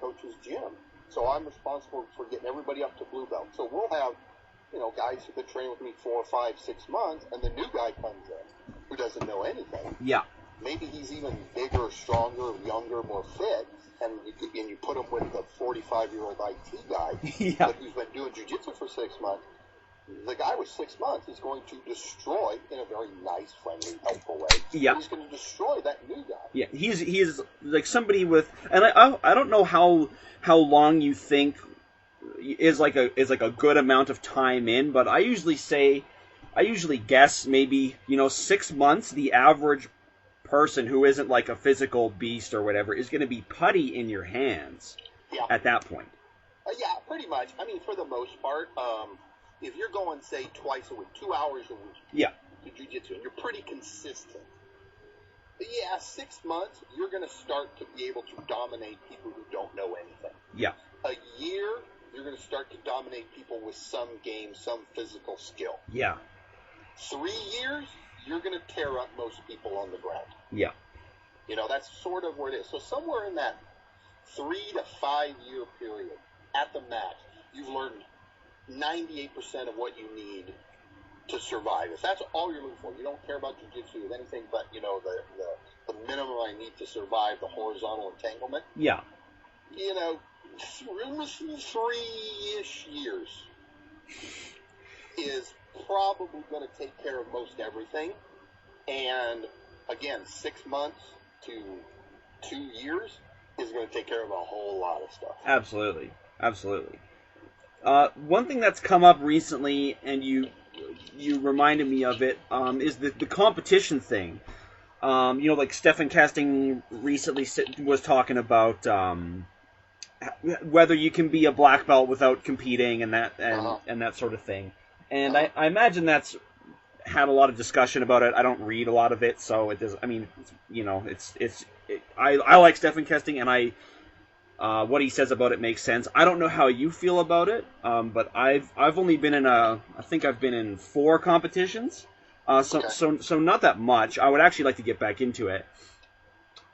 coach's gym, so I'm responsible for getting everybody up to blue belt. So we'll have guys who've been training with me 4, 5, 6 months, and the new guy comes in who doesn't know anything. Yeah. Maybe he's even bigger, stronger, younger, more fit, and you put him with the 45-year-old IT guy but who's been doing jiu-jitsu for 6 months. The guy with 6 months is going to destroy, in a very nice, friendly, helpful way. Yeah. He's going to destroy that new guy. Yeah, he is like somebody with, and I don't know how long you think is like a good amount of time in, but I usually guess maybe 6 months. The average person who isn't like a physical beast or whatever is going to be putty in your hands at that point. Yeah, pretty much. I mean, for the most part, if you're going, say, twice a week, 2 hours a week to jiu-jitsu, and you're pretty consistent, 6 months, you're going to start to be able to dominate people who don't know anything. Yeah. A year, you're going to start to dominate people with some game, some physical skill. Yeah. 3 years, you're going to tear up most people on the ground. Yeah. That's sort of where it is. So somewhere in that 3 to 5 year period, at the max, you've learned 98% of what you need to survive. If that's all you're looking for, you don't care about jiu-jitsu with anything but, the minimum I need to survive the horizontal entanglement. Yeah. 3-ish years is probably going to take care of most everything. And again, 6 months to 2 years is going to take care of a whole lot of stuff. Absolutely. Absolutely. One thing that's come up recently, and you reminded me of it, is the competition thing. Like Stefan Casting recently was talking about whether you can be a black belt without competing and that sort of thing. And I imagine that's had a lot of discussion about it. I don't read a lot of it, so it does. I mean, I like Stefan Casting, and what he says about it makes sense. I don't know how you feel about it, but I've only been in I think I've been in 4 competitions, so not that much. I would actually like to get back into it.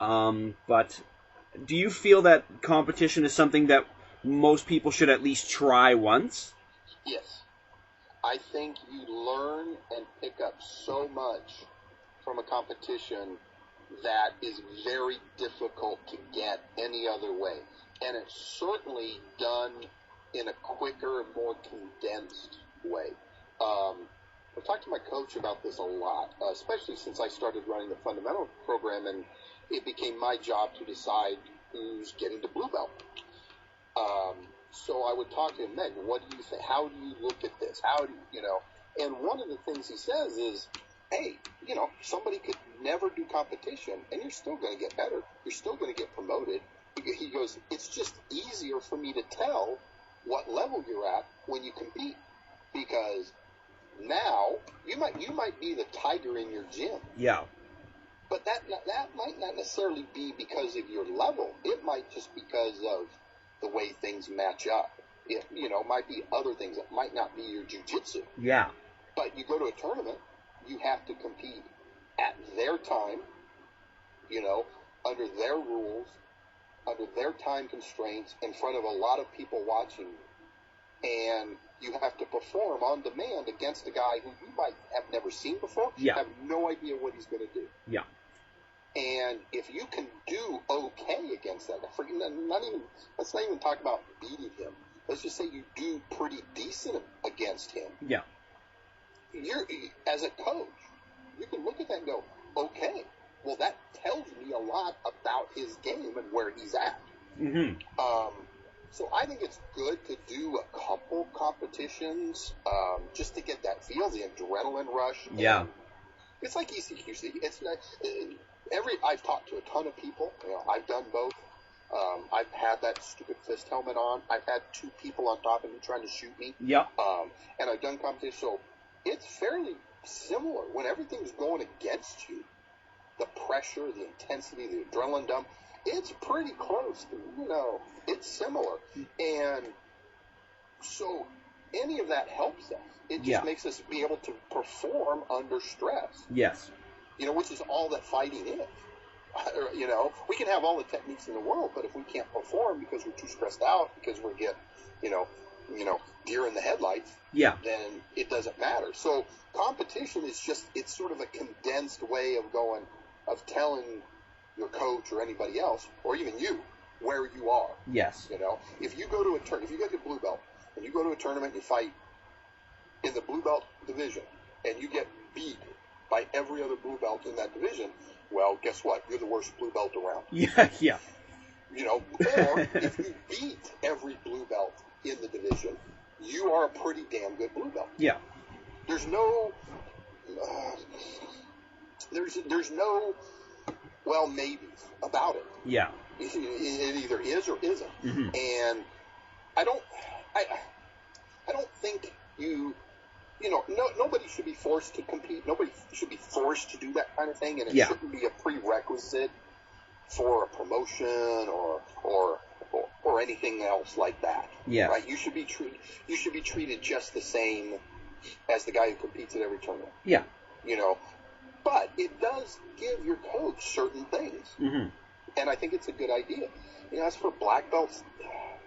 But do you feel that competition is something that most people should at least try once? Yes. I think you learn and pick up so much from a competition that is very difficult to get any other way. And it's certainly done in a quicker, more condensed way. I've talked to my coach about this a lot, especially since I started running the fundamental program, and it became my job to decide who's getting to blue belt. So I would talk to him, Meg, what do you think? How do you look at this? How do you, And one of the things he says is, hey, somebody could never do competition, and you're still going to get better. You're still going to get promoted. He goes, it's just easier for me to tell what level you're at when you compete, because now you might be the tiger in your gym. Yeah. But that might not necessarily be because of your level. It might just because of the way things match up. It might be other things. It might not be your jiu-jitsu. Yeah. But you go to a tournament, you have to compete at their time, under their rules, under their time constraints, in front of a lot of people watching. And you have to perform on demand against a guy who you might have never seen before. Yeah. Have no idea what he's going to do. Yeah. And if you can do okay against that, let's not even talk about beating him. Let's just say you do pretty decent against him. Yeah. As a coach, you can look at that and go, okay, well, that tells me a lot about his game and where he's at. Mm-hmm. So I think it's good to do a couple competitions just to get that feel, the adrenaline rush. Yeah. It's like ECQC. It's not, I've talked to a ton of people. I've done both. I've had that stupid fist helmet on. I've had two people on top of me trying to shoot me. Yep. And I've done competition. So it's fairly similar. When everything's going against you, the pressure, the intensity, the adrenaline dump, it's pretty close. It's similar. And so any of that helps us. It just makes us be able to perform under stress. Yes. Which is all that fighting is. We can have all the techniques in the world, but if we can't perform because we're too stressed out, because we get, deer in the headlights, then it doesn't matter. So competition is it's sort of a condensed way of telling your coach or anybody else, or even you, where you are. Yes. If you go to if you get to blue belt and you go to a tournament and you fight in the blue belt division and you get beat by every other blue belt in that division, well, guess what? You're the worst blue belt around. Yeah, yeah. Or if you beat every blue belt in the division, you are a pretty damn good blue belt. Yeah. There's no, there's no, well, maybes about it. Yeah. It either is or isn't. Mm-hmm. And I don't think nobody should be forced to compete. Nobody should be forced to do that kind of thing, and it shouldn't be a prerequisite for a promotion or anything else like that. Yeah. Right? You should be treated just the same as the guy who competes at every tournament. Yeah. But it does give your coach certain things. Mm-hmm. And I think it's a good idea. As for black belts,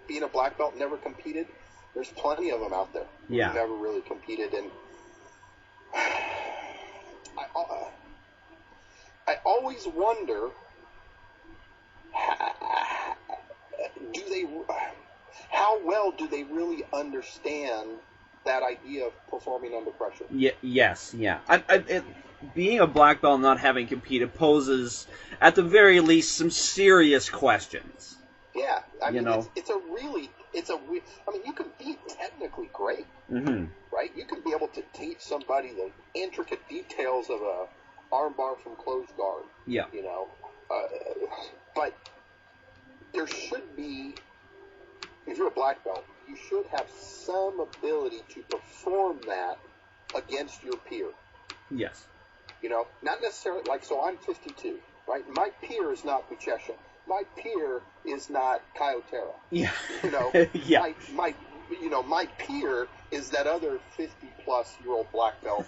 being a black belt, never competed, there's plenty of them out there who never really competed. And I always wonder, how well do they really understand that idea of performing under pressure? Yes. Being a black belt and not having competed poses, at the very least, some serious questions. Yeah, I mean, you can be technically great, mm-hmm. right? You can be able to teach somebody the intricate details of a armbar from closed guard. Yeah. But there should be, if you're a black belt, you should have some ability to perform that against your peer. Yes. Not necessarily, so I'm 52, right? My peer is not Buchecha. My peer is not Kyotera. Yeah. Yeah. My peer is that other 50-plus-year-old black belt,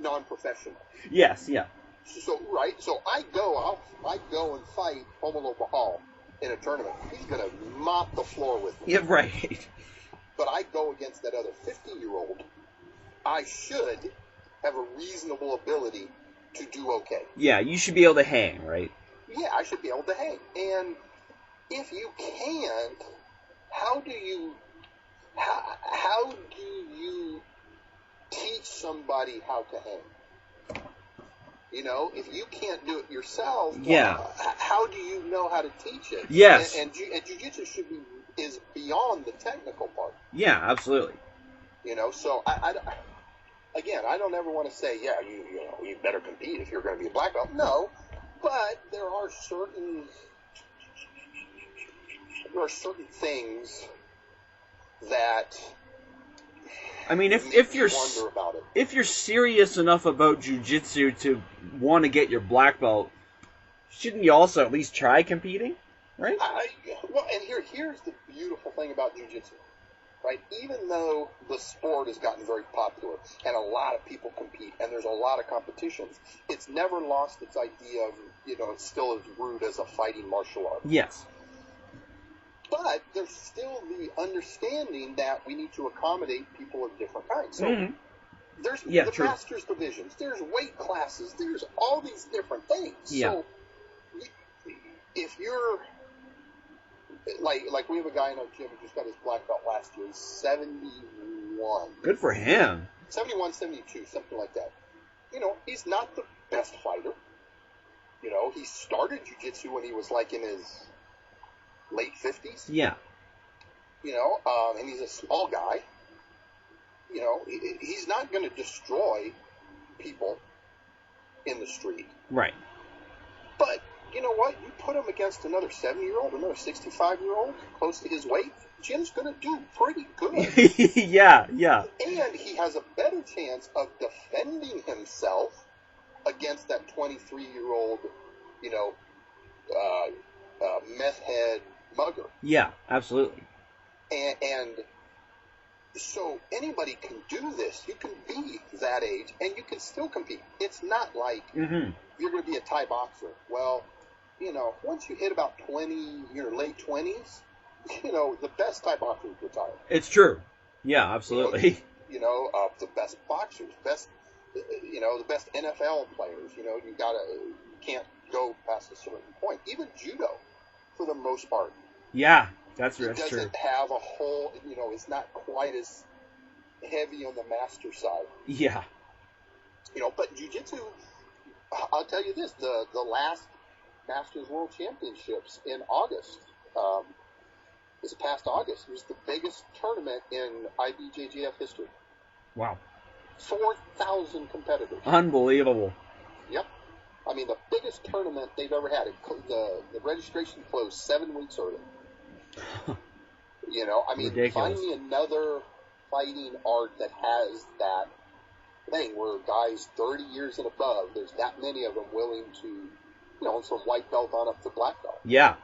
non-professional. Yes, yeah. So I go and fight Romulo Bahal in a tournament. He's going to mop the floor with me. Yeah, right. But I go against that other 50-year-old. I should have a reasonable ability to do okay. Yeah, you should be able to hang, right? Yeah, I should be able to hang. And if you can't, how do you how do you teach somebody how to hang? You know, if you can't do it yourself, how do you know how to teach it? Yes. And jiu-jitsu is beyond the technical part. Yeah, absolutely. You know, so again, I don't ever want to say, you better compete if you're going to be a black belt. No, but there are certain things that, I mean, if you're serious enough about jiu-jitsu to want to get your black belt, shouldn't you also at least try competing, right? Well, and here's the beautiful thing about jiu-jitsu, right? Even though the sport has gotten very popular and a lot of people compete and there's a lot of competitions, it's never lost its idea of, it's still as rude as a fighting martial art. Yes. But there's still the understanding that we need to accommodate people of different kinds. So there's the master's divisions, there's weight classes, there's all these different things. Yeah. So if you're like we have a guy in our gym who just got his black belt last year. He's 71. Good for him. 71, 72, something like that. He's not the best fighter. He started jiu-jitsu when he was in his late 50s. Yeah. And he's a small guy. He's not going to destroy people in the street. Right. But you know what? You put him against another 70-year-old, another 65-year-old, close to his weight, Jim's going to do pretty good. Yeah. And he has a better chance of defending himself against that 23-year-old, meth head mugger. Yeah, absolutely. And so anybody can do this. You can be that age, and you can still compete. It's not like you're going to be a Thai boxer. Well, once you hit about 20, your late 20s, the best Thai boxers retire. It's true. Yeah, absolutely. The best boxers, the best NFL players. You can't go past a certain point. Even judo, for the most part. Yeah, that's true. It doesn't have a whole, it's not quite as heavy on the master side. Yeah. But jiu-jitsu, I'll tell you this, the last Masters World Championships in August, this past August, was the biggest tournament in IBJJF history. Wow. 4,000 competitors. Unbelievable. Yep. I mean, the biggest tournament they've ever had. The registration closed 7 weeks early. Ridiculous. Find me another fighting art that has that thing where guys 30 years and above, there's that many of them willing to, from white belt on up to black belt. Yeah,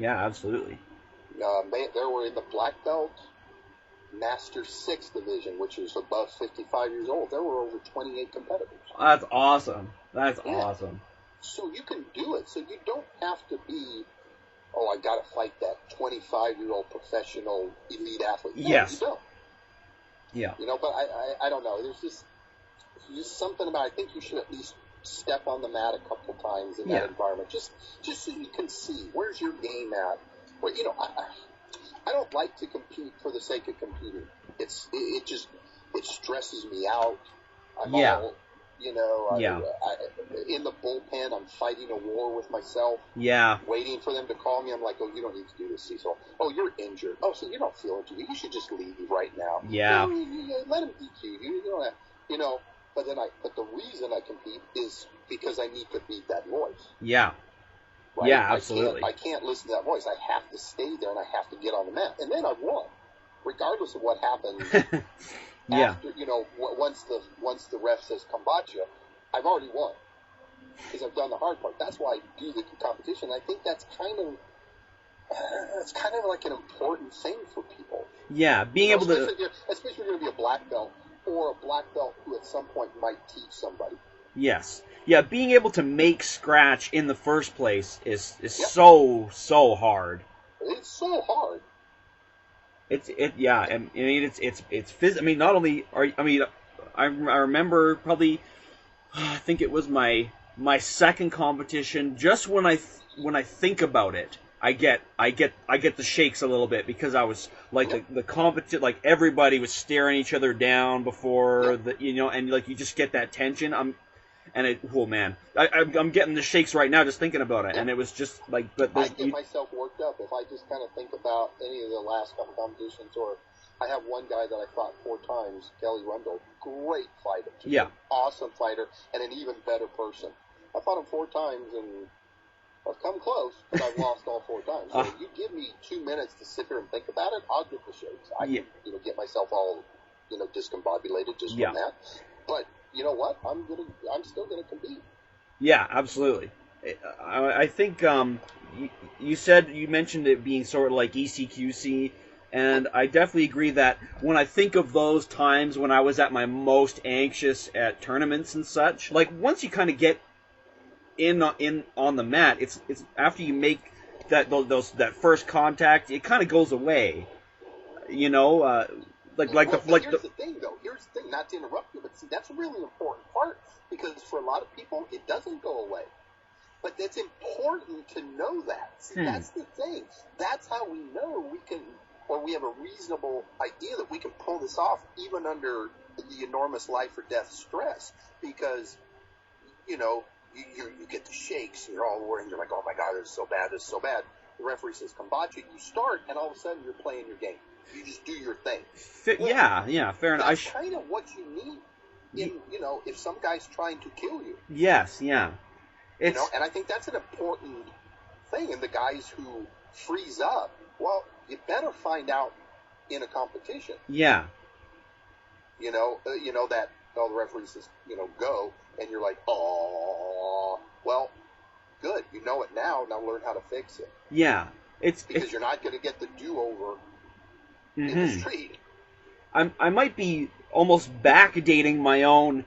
absolutely. They were in the black belt Master 6 division, which is above 55 years old. There were over 28 competitors. That's awesome. Awesome. So you can do it. So you don't have to be, I got to fight that 25-year-old professional elite athlete. No, yes. You don't. Yeah. But I don't know. There's just something about, I think you should at least step on the mat a couple times in that environment, just so you can see where's your game at. But I don't like to compete for the sake of competing. It stresses me out. I'm all, in the bullpen, I'm fighting a war with myself. Yeah. Waiting for them to call me. I'm like, you don't need to do this, Cecil. Oh, you're injured. Oh, so you don't feel injured. You should just leave right now. Yeah. Let him DQ you. You don't have, But the reason I compete is because I need to beat that voice. Yeah. Right? Yeah, absolutely. I can't listen to that voice. I have to stay there and I have to get on the mat. And then I've won, regardless of what happens. After, once the ref says kombucha, I've already won because I've done the hard part. That's why I do the competition. I think that's kind of like an important thing for people. Yeah, being able to, especially if you're going to be a black belt or a black belt who at some point might teach somebody. Yes. Yeah, being able to make scratch in the first place is so hard. It's so hard. Not only I remember probably, I think it was my second competition. Just when I think about it, I get the shakes a little bit because I was like the competition, like everybody was staring each other down before and like you just get that tension. Oh man, I'm getting the shakes right now just thinking about it, and it was just like, I get myself worked up if I just kind of think about any of the last couple competitions. Or I have one guy that I fought 4 times, Kelly Rundle, great fighter, an awesome fighter, and an even better person. I fought him 4 times and I've come close, but I've lost all 4 times. So if you give me 2 minutes to sit here and think about it, I'll get the shakes. I can, get myself all, discombobulated just from that. But you know what? I'm still gonna compete. Yeah, absolutely. I think you mentioned it being sort of like ECQC, and I definitely agree that when I think of those times when I was at my most anxious at tournaments and such, like once you kind of get in on the mat, it's after you make that first contact, it kind of goes away. Here's the thing, though. Here's the thing. Not to interrupt you, but see, that's a really important part because for a lot of people, it doesn't go away. But it's important to know that. See, that's the thing. That's how we know we have a reasonable idea that we can pull this off even under the enormous life or death stress because, you get the shakes and you're all worried. You're like, oh my God, this is so bad. The referee says, Kombacha, you start, and all of a sudden you're playing your game. You just do your thing. Yeah, fair enough. That's kind of what you need if some guy's trying to kill you. Yes, yeah. And I think that's an important thing. And the guys who freeze up, well, you better find out in a competition. Yeah. That the referee says, go, and you're like, oh, well, good. You know it now. Now learn how to fix it. Yeah. Because you're not going to get the do-over in the street. I might be almost backdating my own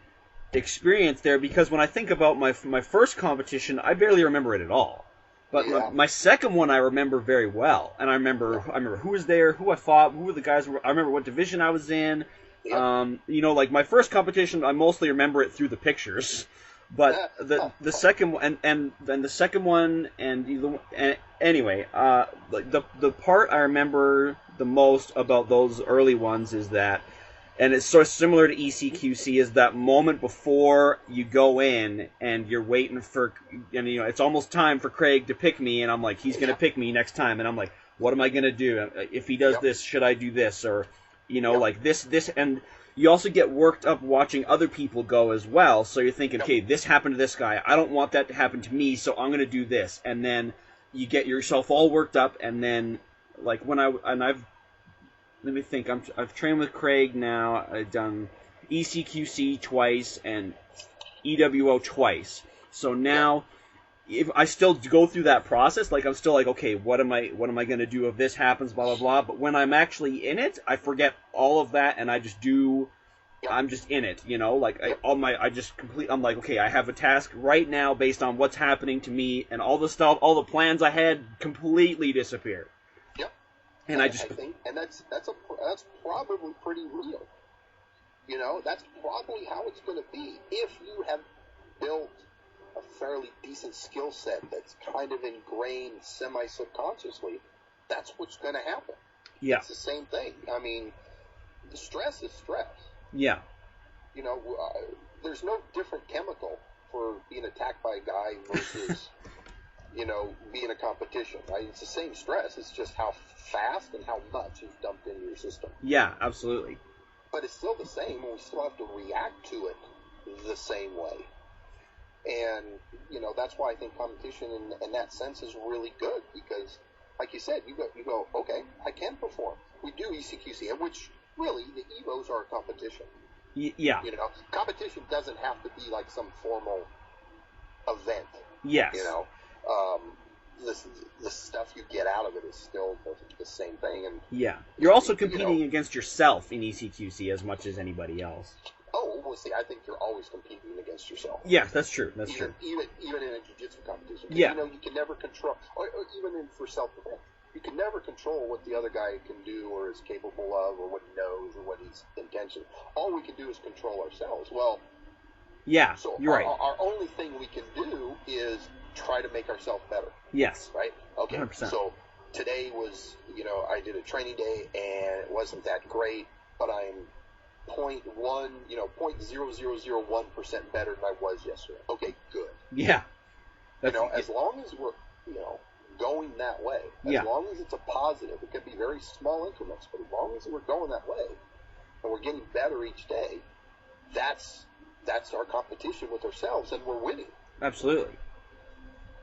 experience there because when I think about my first competition, I barely remember it at all. But my second one I remember very well, and I remember who was there, who I fought, who were the guys. I remember what division I was in. Yep. Like my first competition, I mostly remember it through the pictures. But the second one and then the second one anyway, the part I remember the most about those early ones is that, and it's sort of similar to ECQC, is that moment before you go in and you're waiting for, and it's almost time for Craig to pick me, and I'm like, he's gonna pick me next time, and I'm like, what am I gonna do if he does this? Should I do this or like this, and you also get worked up watching other people go as well. So you're thinking, okay, this happened to this guy. I don't want that to happen to me, so I'm going to do this. And then you get yourself all worked up. And then, like let me think. I've trained with Craig now. I've done ECQC twice and EWO twice. So now, if I still go through that process, like I'm still like, okay, what am I going to do if this happens, blah, blah, blah. But when I'm actually in it, I forget all of that and I just I'm just in it, I'm like, okay, I have a task right now based on what's happening to me, and all the stuff, all the plans I had completely disappeared. Yep. And I think, and that's probably pretty real. That's probably how it's going to be if you have built a fairly decent skill set that's kind of ingrained semi-subconsciously. That's what's going to happen. Yeah. It's the same thing. I mean, the stress is stress. Yeah. There's no different chemical for being attacked by a guy versus, being a competition, right? It's the same stress. It's just how fast and how much is dumped into your system. Yeah, absolutely. But it's still the same, and we still have to react to it the same way. And, that's why I think competition in that sense is really good because, like you said, you go, okay, I can perform. We do ECQC, and which really the EVOs are a competition. Yeah. Competition doesn't have to be like some formal event. Yes. The stuff you get out of it is still the same thing. And yeah, you're also competing against yourself in ECQC as much as anybody else. Oh, well, see, I think you're always competing against yourself. Yeah, that's true. That's true. Even in a jiu-jitsu competition. Yeah. You can never control, or even for self-defense, you can never control what the other guy can do or is capable of or what he knows or what his intention. All we can do is control ourselves. Well, yeah, so you're right. Our only thing we can do is try to make ourselves better. Yes. Right? Okay. Okay, 100%. so today was, I did a training day, and it wasn't that great, but I'm 0.0001% better than I was yesterday. Okay, good. Yeah. As long as we're, going that way, as long as it's a positive, it can be very small increments, but as long as we're going that way, and we're getting better each day, that's our competition with ourselves, and we're winning. Absolutely.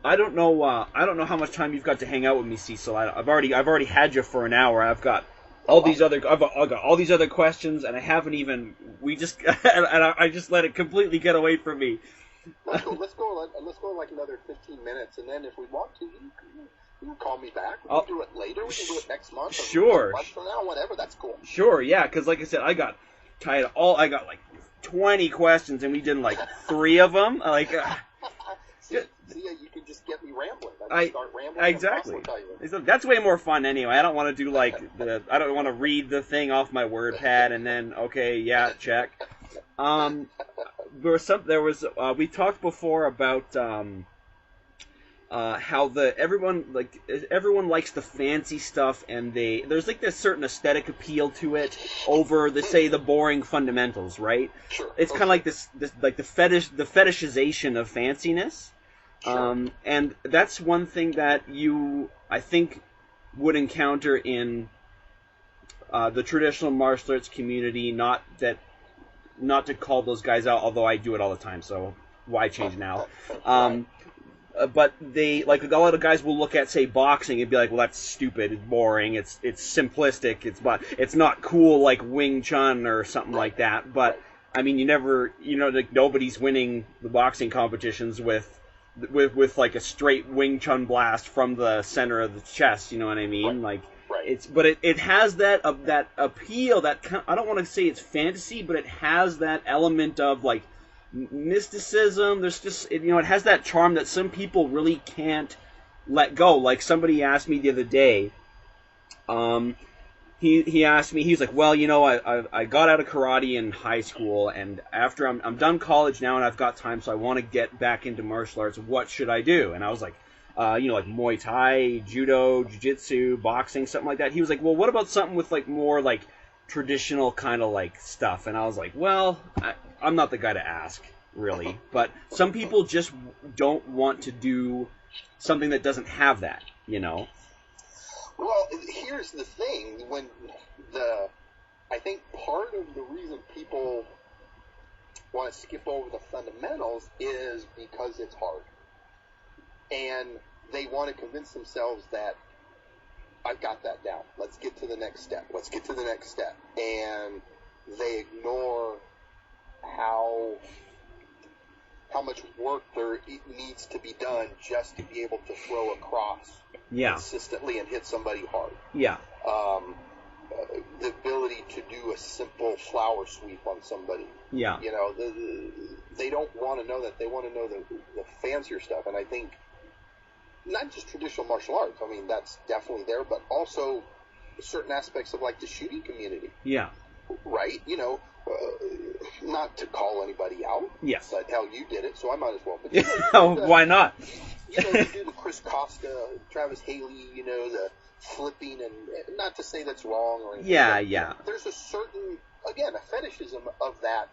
I don't know how much time you've got to hang out with me, Cecil. I've already had you for an hour. I've got all these other questions, and I haven't even. We just and I just let it completely get away from me. Let's go like another 15 minutes, and then if we want to, you can call me back. We can do it later. We can do it next month. Sure. A month from now, whatever. That's cool. Sure. Yeah. Because like I said, I got like 20 questions, and we did like 3 of them. Like. See, you can just get me rambling. I start rambling. Exactly. That's way more fun anyway. I don't want to do I don't want to read the thing off my WordPad and then check. We talked before about how everyone likes the fancy stuff, and there's like this certain aesthetic appeal to it over the boring fundamentals, right? Sure. It's kind of like this like the fetishization of fanciness. Sure. And that's one thing that you, I think, would encounter in the traditional martial arts community. Not to call those guys out, although I do it all the time, so why change now? But they, like, a lot of guys will look at, say, boxing and be like, well, that's stupid, it's boring, it's simplistic, it's not cool like Wing Chun or something like that. But I mean, nobody's winning the boxing competitions with like a straight Wing Chun blast from the center of the chest, you know what I mean? Right. It has that appeal, I don't want to say it's fantasy, but it has that element of like mysticism. There's just it has that charm that some people really can't let go. Like somebody asked me the other day, he asked me, he's like, well, I got out of karate in high school, and after I'm done college now and I've got time, so I want to get back into martial arts. What should I do? And I was like, like Muay Thai, Judo, Jiu-Jitsu, boxing, something like that. He was like, well, what about something with like more like traditional kind of like stuff? And I was like, well, I'm not the guy to ask, really. But some people just don't want to do something that doesn't have that, Well, here's the thing. I think part of the reason people want to skip over the fundamentals is because it's hard. And they want to convince themselves that I've got that down. Let's get to the next step. And they ignore how much work there needs to be done just to be able to throw a cross consistently and hit somebody hard. Yeah. The ability to do a simple flower sweep on somebody. Yeah. They don't want to know that. They want to know the fancier stuff. And I think not just traditional martial arts. I mean, that's definitely there, but also certain aspects of like the shooting community. Yeah. Right? Not to call anybody out. Yes. But hell, you did it, so I might as well. But why not? You do the Chris Costa, Travis Haley, the flipping, and not to say that's wrong or anything. Yeah. There's a certain, again, a fetishism of that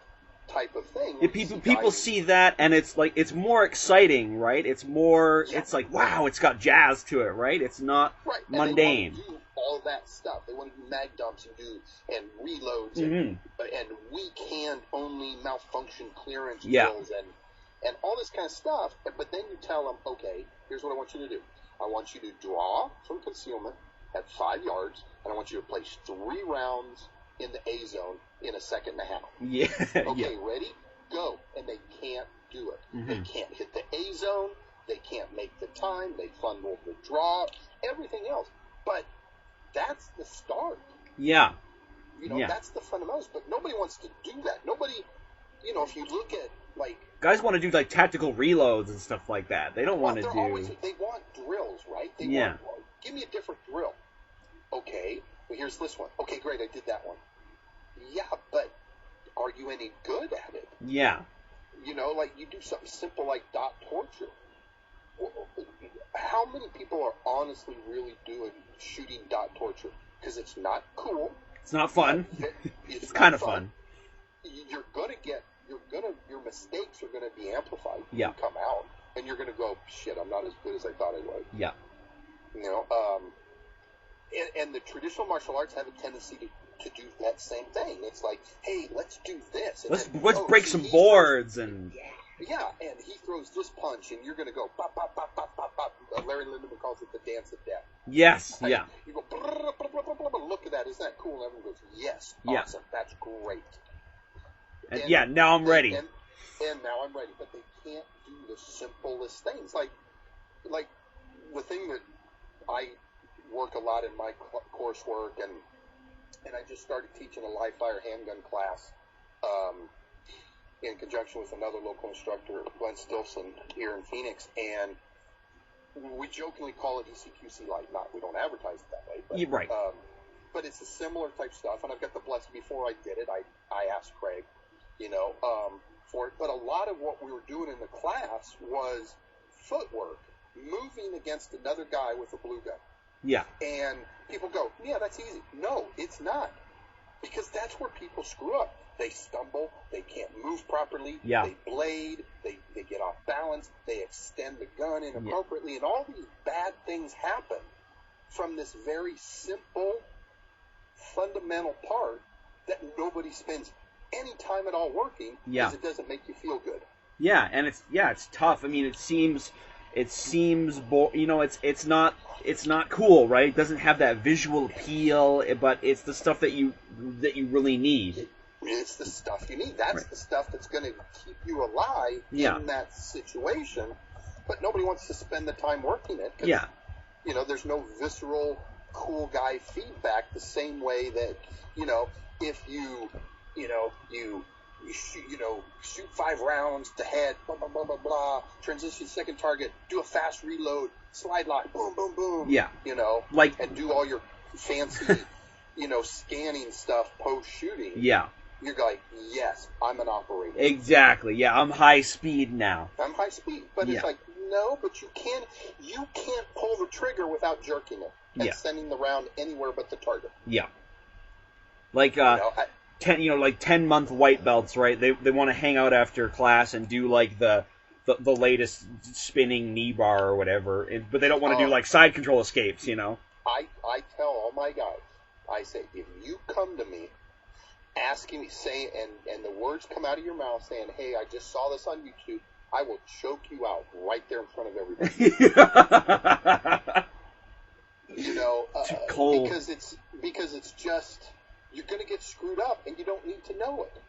type of thing. Yeah, people see that, and it's like it's more exciting, right? It's more. Yeah. It's like, wow, it's got jazz to it, right? It's not mundane. They want to do all that stuff. They want to do mag dumps and reloads and weak hand only malfunction clearance drills and all this kind of stuff. But then you tell them, okay, here's what I want you to do. I want you to draw from concealment at 5 yards, and I want you to place 3 rounds in the A zone in a second and a half. Yeah. Okay, ready? Go. And they can't do it. They can't hit the A zone. They can't make the time. They fumble the draw. Everything else. But that's the start. Yeah. That's the fundamentals. But nobody wants to do that. Nobody, if you look at, like... Guys want to do, like, tactical reloads and stuff like that. They don't want to do... They want drills, right? They want, give me a different drill. Okay, well, here's this one. Okay, great, I did that one. Yeah, but are you any good at it? Yeah. Like, you do something simple like dot torture. how many people are honestly really doing shooting dot torture? Because it's not cool. It's not fun. It's kind of fun. Your mistakes are gonna be amplified when Yeah. you come out, and you're gonna go, shit, I'm not as good as I thought I was. Yeah. You know, and the traditional martial arts have a tendency to do that same thing. It's like, hey, let's do this. And Let's break some boards and. Yeah, and he throws this punch, and you're going to go, pop, pop, pop, pop, pop, pop. Larry Lindemann calls it the dance of death. Yes, And yeah. you go, look at that, isn't that cool? And everyone goes, yes, Yeah. awesome, that's great. And yeah, now I'm ready. And now I'm ready, but they can't do the simplest things. Like the thing that I work a lot in my coursework, and I just started teaching a live fire handgun class, in conjunction with another local instructor, Glenn Stilson, here in Phoenix, and we jokingly call it ECQC Light. We don't advertise it that way, but, You're right. But it's a similar type stuff, and I've got the blessing. Before I did it, I asked Craig, for it, but a lot of what we were doing in the class was footwork, moving against another guy with a blue gun. Yeah. And people go, yeah, that's easy. No, it's not, because that's where people screw up. They stumble, they can't move properly, Yeah. they blade, they get off balance, they extend the gun inappropriately, and all these bad things happen from this very simple, fundamental part that nobody spends any time at all working, because it doesn't make you feel good. Yeah, and it's tough. I mean, it seems it's not cool, right? It doesn't have that visual appeal, but it's the stuff that you really need. It's the stuff you need. That's the stuff that's going to keep you alive in that situation. But nobody wants to spend the time working it. Cause, there's no visceral, cool guy feedback the same way that, if you shoot 5 rounds to head, blah, blah, blah, blah, blah, transition second target, do a fast reload, slide lock, boom, boom, boom. Yeah. And do all your fancy, scanning stuff post-shooting. Yeah. You're like, yes, I'm an operator. Exactly. Yeah, I'm high speed now. I'm high speed, but it's like, no, but you can't pull the trigger without jerking it and sending the round anywhere but the target. Yeah. Like 10-month white belts, right? They want to hang out after class and do like the latest spinning knee bar or whatever, but they don't want to do like side control escapes, I tell all my guys, I say, if you come to me asking me, saying, and the words come out of your mouth saying, hey, I just saw this on YouTube, I will choke you out right there in front of everybody. Too cold. Because it's just, you're going to get screwed up, and you don't need to know it.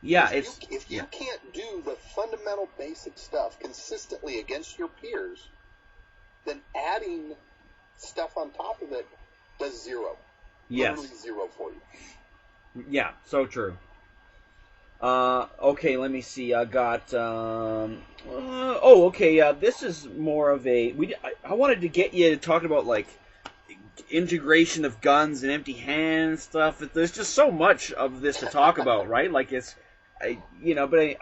Yeah, if you can't do the fundamental basic stuff consistently against your peers, then adding stuff on top of it does zero. Yes. Literally zero for you. Yeah, so true. Okay, let me see. I got. This is more of a. I wanted to get you to talk about like integration of guns and empty hand stuff. There's just so much of this to talk about, right? Like I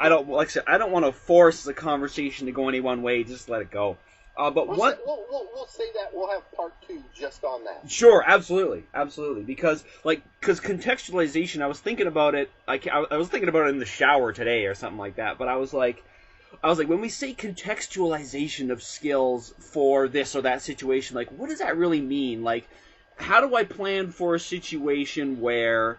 don't like I said, I don't want to force the conversation to go any one way. Just let it go. But we'll say that we'll have part 2 just on that. Sure, absolutely, because contextualization. I was thinking about it. I was thinking about it in the shower today or something like that. But I was like, when we say contextualization of skills for this or that situation, like, what does that really mean? Like, how do I plan for a situation where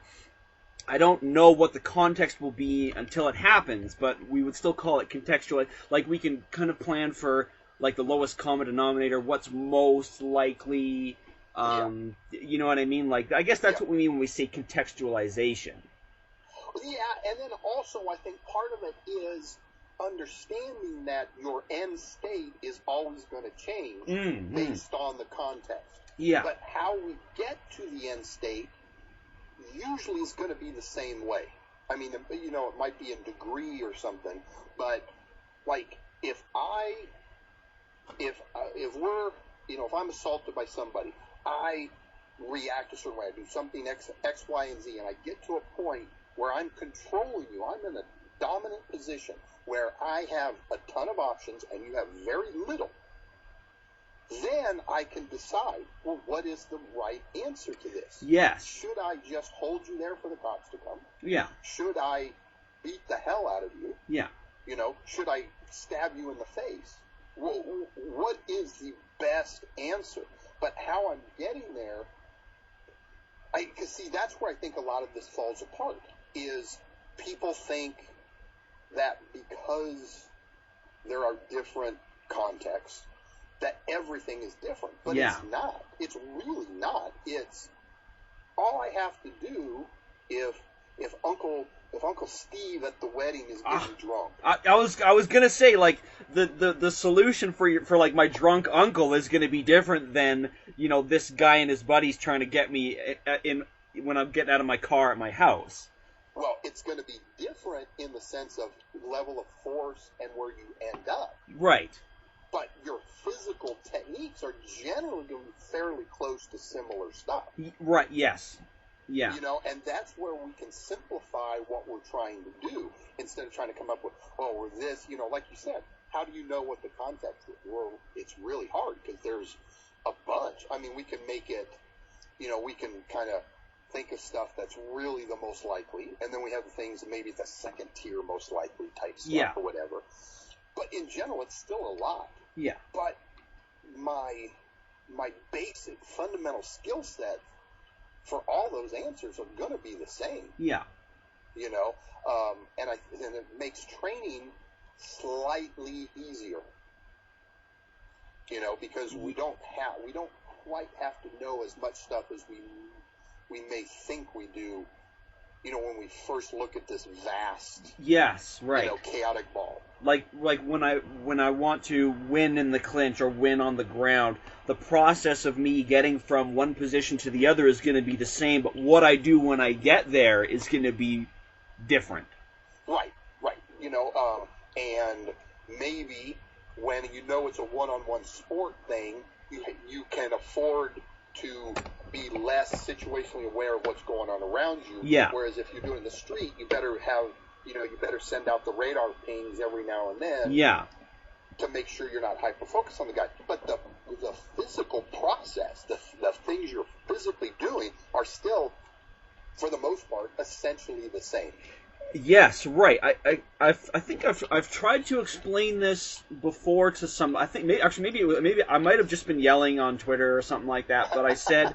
I don't know what the context will be until it happens, but we would still call it contextual. Like, we can kind of plan for like the lowest common denominator, what's most likely, you know what I mean? Like, I guess that's what we mean when we say contextualization. Yeah, and then also I think part of it is understanding that your end state is always going to change based on the context. Yeah. But how we get to the end state usually is going to be the same way. I mean, it might be in degree or something, but like if I'm assaulted by somebody, I react a certain way. I do something X, Y, and Z, and I get to a point where I'm controlling you. I'm in a dominant position where I have a ton of options and you have very little. then I can decide, well, what is the right answer to this? Yes. Should I just hold you there for the cops to come? Yeah. Should I beat the hell out of you? Yeah. You know, should I stab you in the face? What is the best answer? But how I'm getting there, because see, that's where I think a lot of this falls apart, is people think that because there are different contexts, that everything is different. But it's not. It's really not. It's all I have to do if Uncle Steve at the wedding is getting drunk. I was gonna say, like, the solution for like my drunk uncle is gonna be different than, you know, this guy and his buddies trying to get me in when I'm getting out of my car at my house. Well, it's going to be different in the sense of level of force and where you end up. Right. But your physical techniques are generally going to be fairly close to similar stuff. Right, yes. Yeah. You know, and that's where we can simplify what we're trying to do instead of trying to come up with, oh, we're this, you know, like you said, how do you know what the context is? Well, it's really hard because there's a bunch. I mean, we can make it, you know, we can kind of think of stuff that's really the most likely, and then we have the things that maybe the second tier most likely type stuff or whatever. But in general, it's still a lot. Yeah. But my basic fundamental skill set for all those answers are going to be the same. Yeah. You know, and it makes training slightly easier. You know, because we don't quite have to know as much stuff as we may think we do, you know, when we first look at this vast, right, you know, chaotic ball. Like when I want to win in the clinch or win on the ground, the process of me getting from one position to the other is going to be the same, but what I do when I get there is going to be different. Right. You know, and maybe when you know it's a one-on-one sport thing, you can afford to be less situationally aware of what's going on around you. Yeah. Whereas if you're doing the street, you better send out the radar pings every now and then. Yeah. To make sure you're not hyper-focused on the guy. But the physical process, the things you're physically doing are still, for the most part, essentially the same. Yes, right. I think I've tried to explain this before to some. I think maybe I might have just been yelling on Twitter or something like that. But I said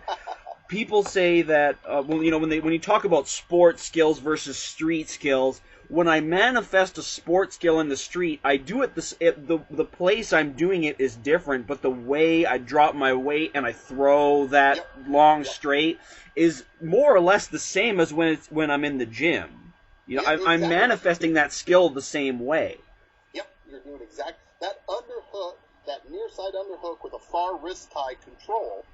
people say that when you talk about sport skills versus street skills, when I manifest a sport skill in the street, I do it the place I'm doing it is different, but the way I drop my weight and I throw that long straight is more or less the same as when I'm in the gym. You know, I'm manifesting that skill the same way. Yep, you're doing exactly that underhook, that near side underhook with a far wrist tie control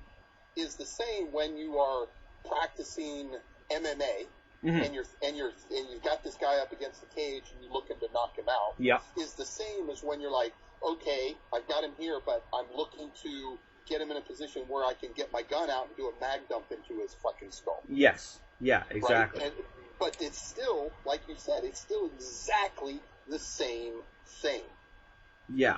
is the same when you are practicing MMA and you've got this guy up against the cage and you're looking to knock him out. Yeah, is the same as when you're like, okay, I've got him here, but I'm looking to get him in a position where I can get my gun out and do a mag dump into his fucking skull. Yes. Yeah. Exactly. Right? But it's still, like you said, it's still exactly the same thing. Yeah.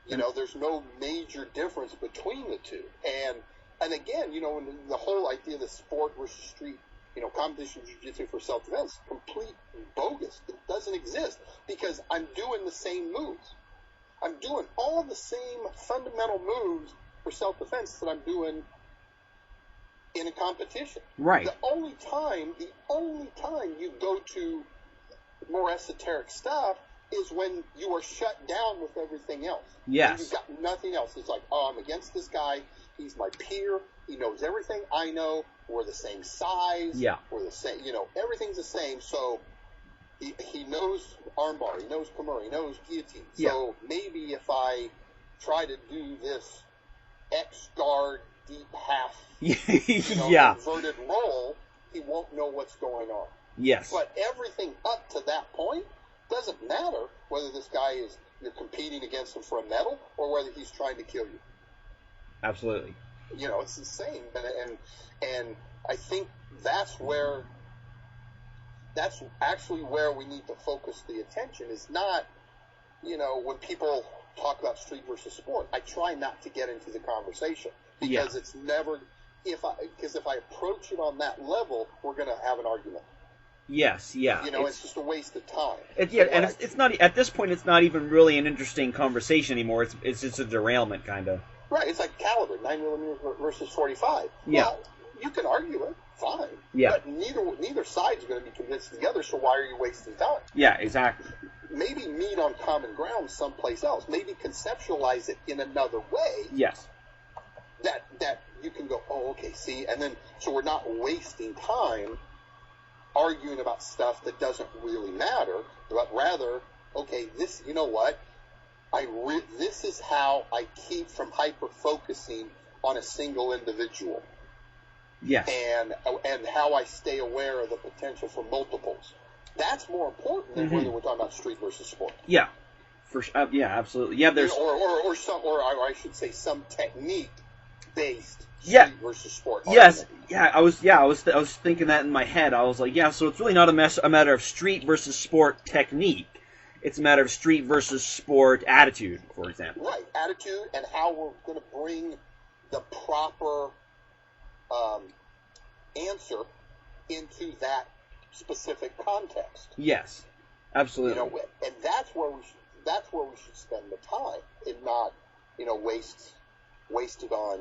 You know, there's no major difference between the two. And again, you know, the whole idea of the sport versus street, you know, competition jiu-jitsu for self-defense, complete bogus. It doesn't exist because I'm doing the same moves. I'm doing all the same fundamental moves for self-defense that I'm doing in a competition. Right. The only time you go to more esoteric stuff is when you are shut down with everything else. Yes. And you've got nothing else. It's like, oh, I'm against this guy. He's my peer. He knows everything I know. We're the same size. Yeah. We're the same, you know, everything's the same. So he knows armbar. He knows Kimura. He knows guillotine. So maybe if I try to do this X guard deep half, inverted roll, he won't know what's going on. Yes. But everything up to that point doesn't matter whether this guy you're competing against him for a medal or whether he's trying to kill you. Absolutely. You know, it's the same. And I think that's actually where we need to focus the attention is not, you know, when people talk about street versus sport, I try not to get into the conversation because it's never if I approach it on that level, we're going to have an argument. Yes, yeah. It's just a waste of time. It's not at this point. It's not even really an interesting conversation anymore. It's just a derailment, kind of. Right. It's like caliber, 9mm versus 45. Yeah. Well, you can argue it, fine. Yeah. But neither side's going to be convinced of the other. So why are you wasting time? Yeah, exactly. Maybe meet on common ground someplace else. Maybe conceptualize it in another way. Yes. That you can go, oh, okay, see, and then so we're not wasting time arguing about stuff that doesn't really matter, but rather, okay, this, you know what, this is how I keep from hyper-focusing on a single individual. Yes. And how I stay aware of the potential for multiples. That's more important than whether we're talking about street versus sport. Yeah. Yeah, absolutely. Yeah, there's or I should say some technique-based street versus sport. Yes, argument. I was thinking that in my head. I was like, yeah, so it's really not a matter of street versus sport technique. It's a matter of street versus sport attitude, for example. Right, attitude and how we're going to bring the proper answer into that specific context. Yes, absolutely. And that's where we should spend the time, and not waste it on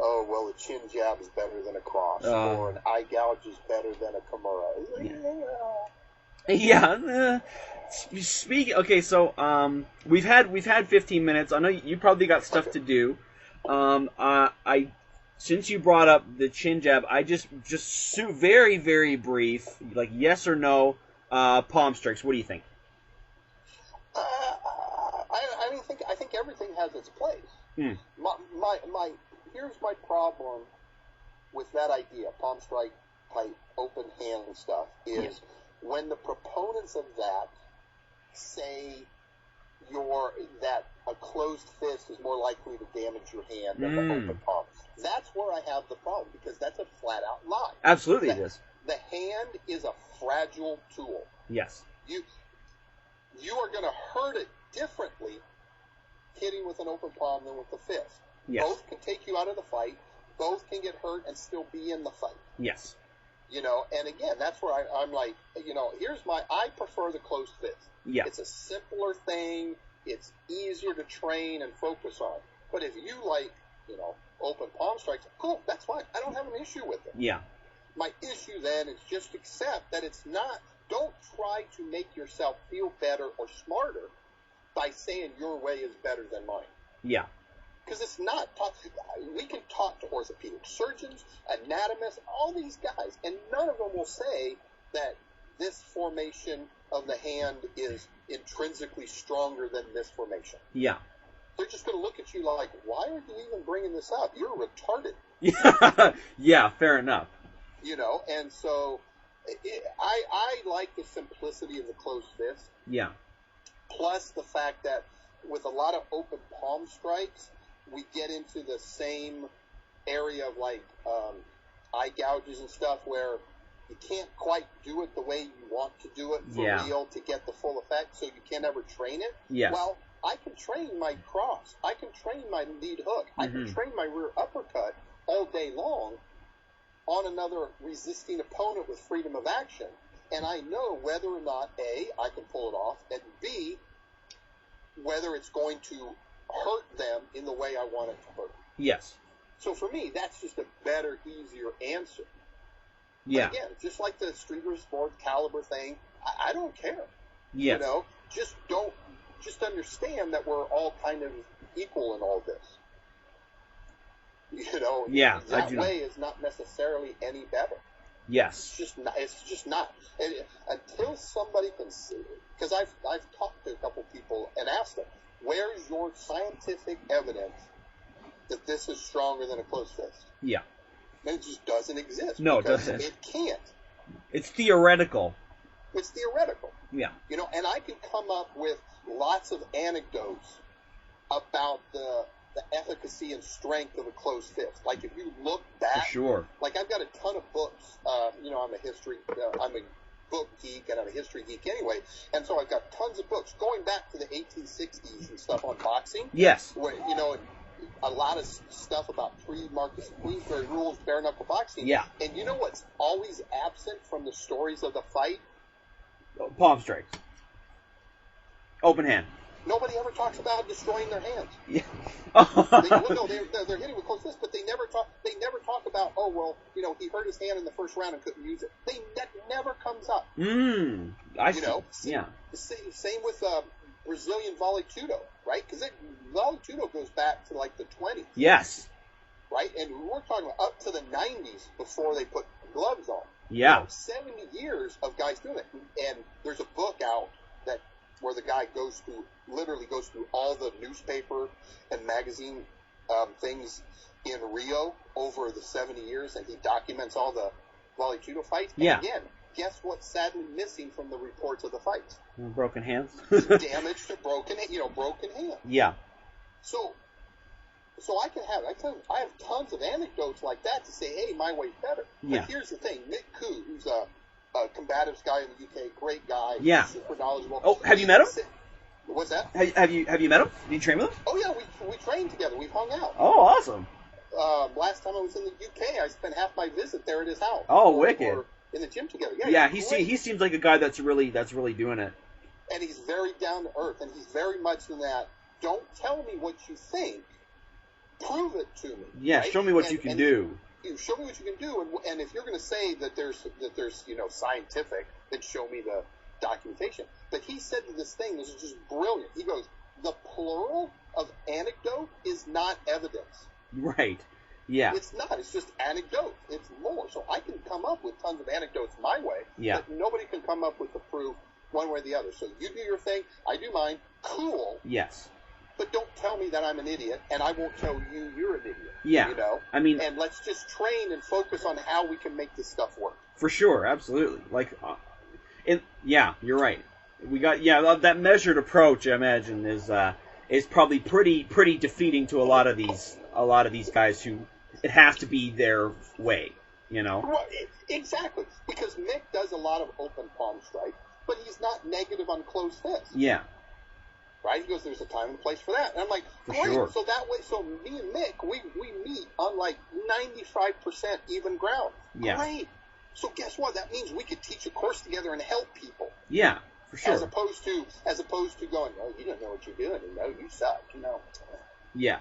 oh well, a chin jab is better than a cross, or an eye gouge is better than a kimura. Yeah. Speaking. Okay, so we've had 15 minutes. I know you probably got stuff to do. Since you brought up the chin jab, I just very, very brief, like yes or no, palm strikes. What do you think? I think everything has its place. Here's my problem with that idea, palm strike type open hand stuff, is when the proponents of that say that a closed fist is more likely to damage your hand than the open palm. That's where I have the problem, because that's a flat out lie. Absolutely, it is. The hand is a fragile tool. Yes. You are going to hurt it differently hitting with an open palm than with the fist. Yes. Both can take you out of the fight. Both can get hurt and still be in the fight. Yes. And again, that's where I'm like, I prefer the closed fist. Yeah. It's a simpler thing. It's easier to train and focus on. But if you like, open palm strikes, cool, that's fine. I don't have an issue with it. Yeah. My issue then is just accept that it's not, don't try to make yourself feel better or smarter by saying your way is better than mine. Yeah. Because it's not. We can talk to orthopedic surgeons, anatomists, all these guys, and none of them will say that this formation of the hand is intrinsically stronger than this formation. Yeah. They're just going to look at you like, why are you even bringing this up? You're retarded. Yeah, fair enough. And so I like the simplicity of the closed fist. Yeah. Plus the fact that with a lot of open palm strikes, we get into the same area of like eye gouges and stuff where you can't quite do it the way you want to do it for real to get the full effect, so you can't ever train it. Yes. Well, I can train my cross. I can train my lead hook. I can train my rear uppercut all day long on another resisting opponent with freedom of action. And I know whether or not, A, I can pull it off, and B, whether it's going to hurt them in the way I want it to hurt. Yes. So for me, that's just a better, easier answer. Yeah. But again, just like the street versus sport caliber thing, I don't care. Yes. Just understand that we're all kind of equal in all this. Yeah, that way is not necessarily any better. Yes. It's just not. Until somebody can see, because I've talked to a couple people and asked them, where's your scientific evidence that this is stronger than a closed fist? Yeah. And it just doesn't exist. No, it doesn't. It can't. It's theoretical. It's theoretical. Yeah. And I can come up with lots of anecdotes about the efficacy and strength of a closed fist. Like if you look back, For sure. Like I've got a ton of books. I'm a history. I'm a book geek and I'm a history geek anyway, and so I've got tons of books going back to the 1860s and stuff on boxing. Yes. Where, a lot of stuff about pre-Marcus Queensberry rules, bare knuckle boxing. Yeah. And you know what's always absent from the stories of the fight? Palm strikes. Open hand. Nobody ever talks about destroying their hands. Yeah. They're hitting with close fists, but they never talk. They never talk about, oh well, he hurt his hand in the first round and couldn't use it. That never comes up. I see. Yeah. Same with Brazilian volley judo, right? Because volley judo goes back to like the 20s. Yes. Right, and we're talking about up to the 90s before they put gloves on. Yeah. 70 years of guys doing it, and there's a book out where the guy literally goes through all the newspaper and magazine things in Rio over the 70 years, and he documents all the volley judo fights. Yeah. And again, guess what's sadly missing from the reports of the fights? Broken hands. Damage to broken hands. Yeah. So I have tons of anecdotes like that to say, hey, my way's better. Yeah. But here's the thing, Mick Koo, who's a combatives guy in the UK, great guy, yeah, super knowledgeable. Oh, have you met him? What's that? Have you met him? Did you train with him? Oh yeah, we trained together. We've hung out. Oh, awesome. Last time I was in the UK, I spent half my visit there at his house. Oh, wicked. Or in the gym together. Yeah, he seems like a guy that's really doing it. And he's very down to earth, and he's very much in that. Don't tell me what you think. Prove it to me. Yeah, right? Show me what you can do. Show me what you can do, and if you're going to say that there's scientific, then show me the documentation. But he said to this thing, this is just brilliant. He goes, the plural of anecdote is not evidence. Right. Yeah. It's not. It's just anecdote. It's more. So I can come up with tons of anecdotes my way, but nobody can come up with the proof one way or the other. So you do your thing, I do mine. Cool. Yes. But don't tell me that I'm an idiot, and I won't tell you you're an idiot. Yeah. I mean, and let's just train and focus on how we can make this stuff work. For sure, absolutely. Yeah, you're right. We got that measured approach. I imagine is probably pretty defeating to a lot of these guys who it has to be their way. Right, exactly, because Mick does a lot of open palm strike, but he's not negative on closed fists. Yeah. Right? He goes, there's a time and place for that. And I'm like, great. Sure. So that way, me and Mick, we meet on like 95% even ground. Yeah. Great. So guess what? That means we could teach a course together and help people. Yeah, for sure. As opposed to going, oh, you don't know what you're doing, and no, you suck. Yeah.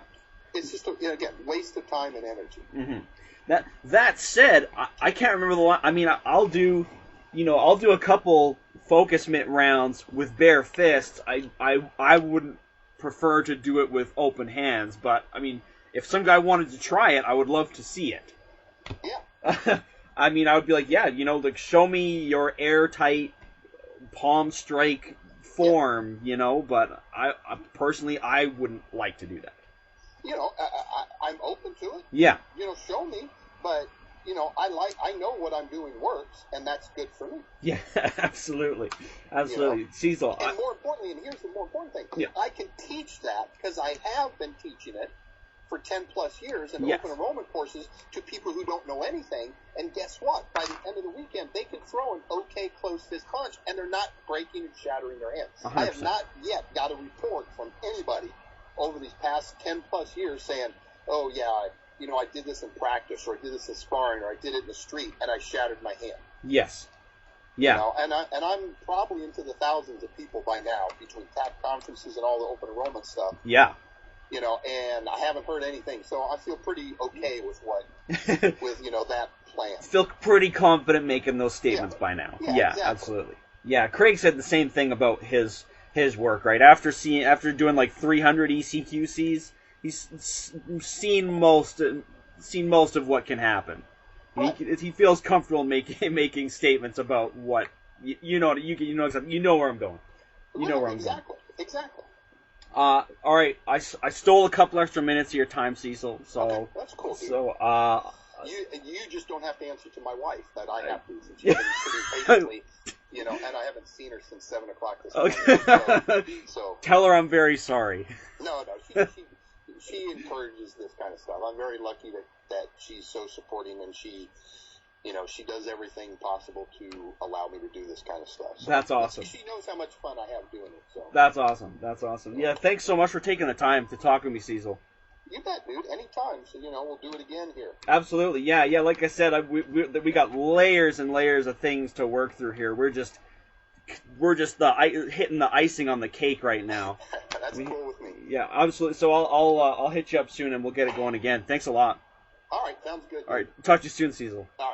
It's just again, waste of time and energy. Mm-hmm. That said, I can't remember the line. I mean, I'll do a couple focus mitt rounds with bare fists. I wouldn't prefer to do it with open hands, but I mean, if some guy wanted to try it, I would love to see it. Yeah. I mean, I would be like, show me your airtight palm strike form, but I personally, I wouldn't like to do that. I'm open to it. Yeah. Show me, but I know what I'm doing works, and that's good for me. Yeah, absolutely. Cecil. And more importantly, and here's the more important thing, I can teach that because I have been teaching it for 10 plus years in open enrollment courses to people who don't know anything. And guess what? By the end of the weekend, they can throw an okay closed fist punch, and they're not breaking and shattering their hands. 100%. I have not yet got a report from anybody over these past 10 plus years saying, oh yeah, I did this in practice, or I did this in sparring, or I did it in the street, and I shattered my hand. Yes. Yeah. And I'm probably into the thousands of people by now between TAP conferences and all the open enrollment stuff. Yeah. And I haven't heard anything, so I feel pretty okay with that plan. Feel pretty confident making those statements by now. Yeah, exactly. Absolutely. Yeah, Craig said the same thing about his work, right? After doing like 300 ECQCs, he's seen most of what can happen. Right. He feels comfortable making statements about what you know where I'm going. You know where I'm going. Exactly. All right, I stole a couple extra minutes of your time, Cecil. So okay, that's cool. Dude. So you just don't have to answer to my wife that I have to, since she's been sitting patiently, and I haven't seen her since 7 o'clock this morning. So tell her I'm very sorry. No, she encourages this kind of stuff. I'm very lucky that she's so supporting, and she she does everything possible to allow me to do this kind of stuff. So that's awesome. She knows how much fun I have doing it. So that's awesome. That's awesome. Yeah, thanks so much for taking the time to talk with me, Cecil. You bet, dude. Anytime. So we'll do it again here. Absolutely. Yeah. Like I said, we got layers and layers of things to work through here. We're just hitting the icing on the cake right now. That's cool with me. Yeah, absolutely. So I'll hit you up soon and we'll get it going again. Thanks a lot. All right, sounds good. All right, talk to you soon, Cecil. All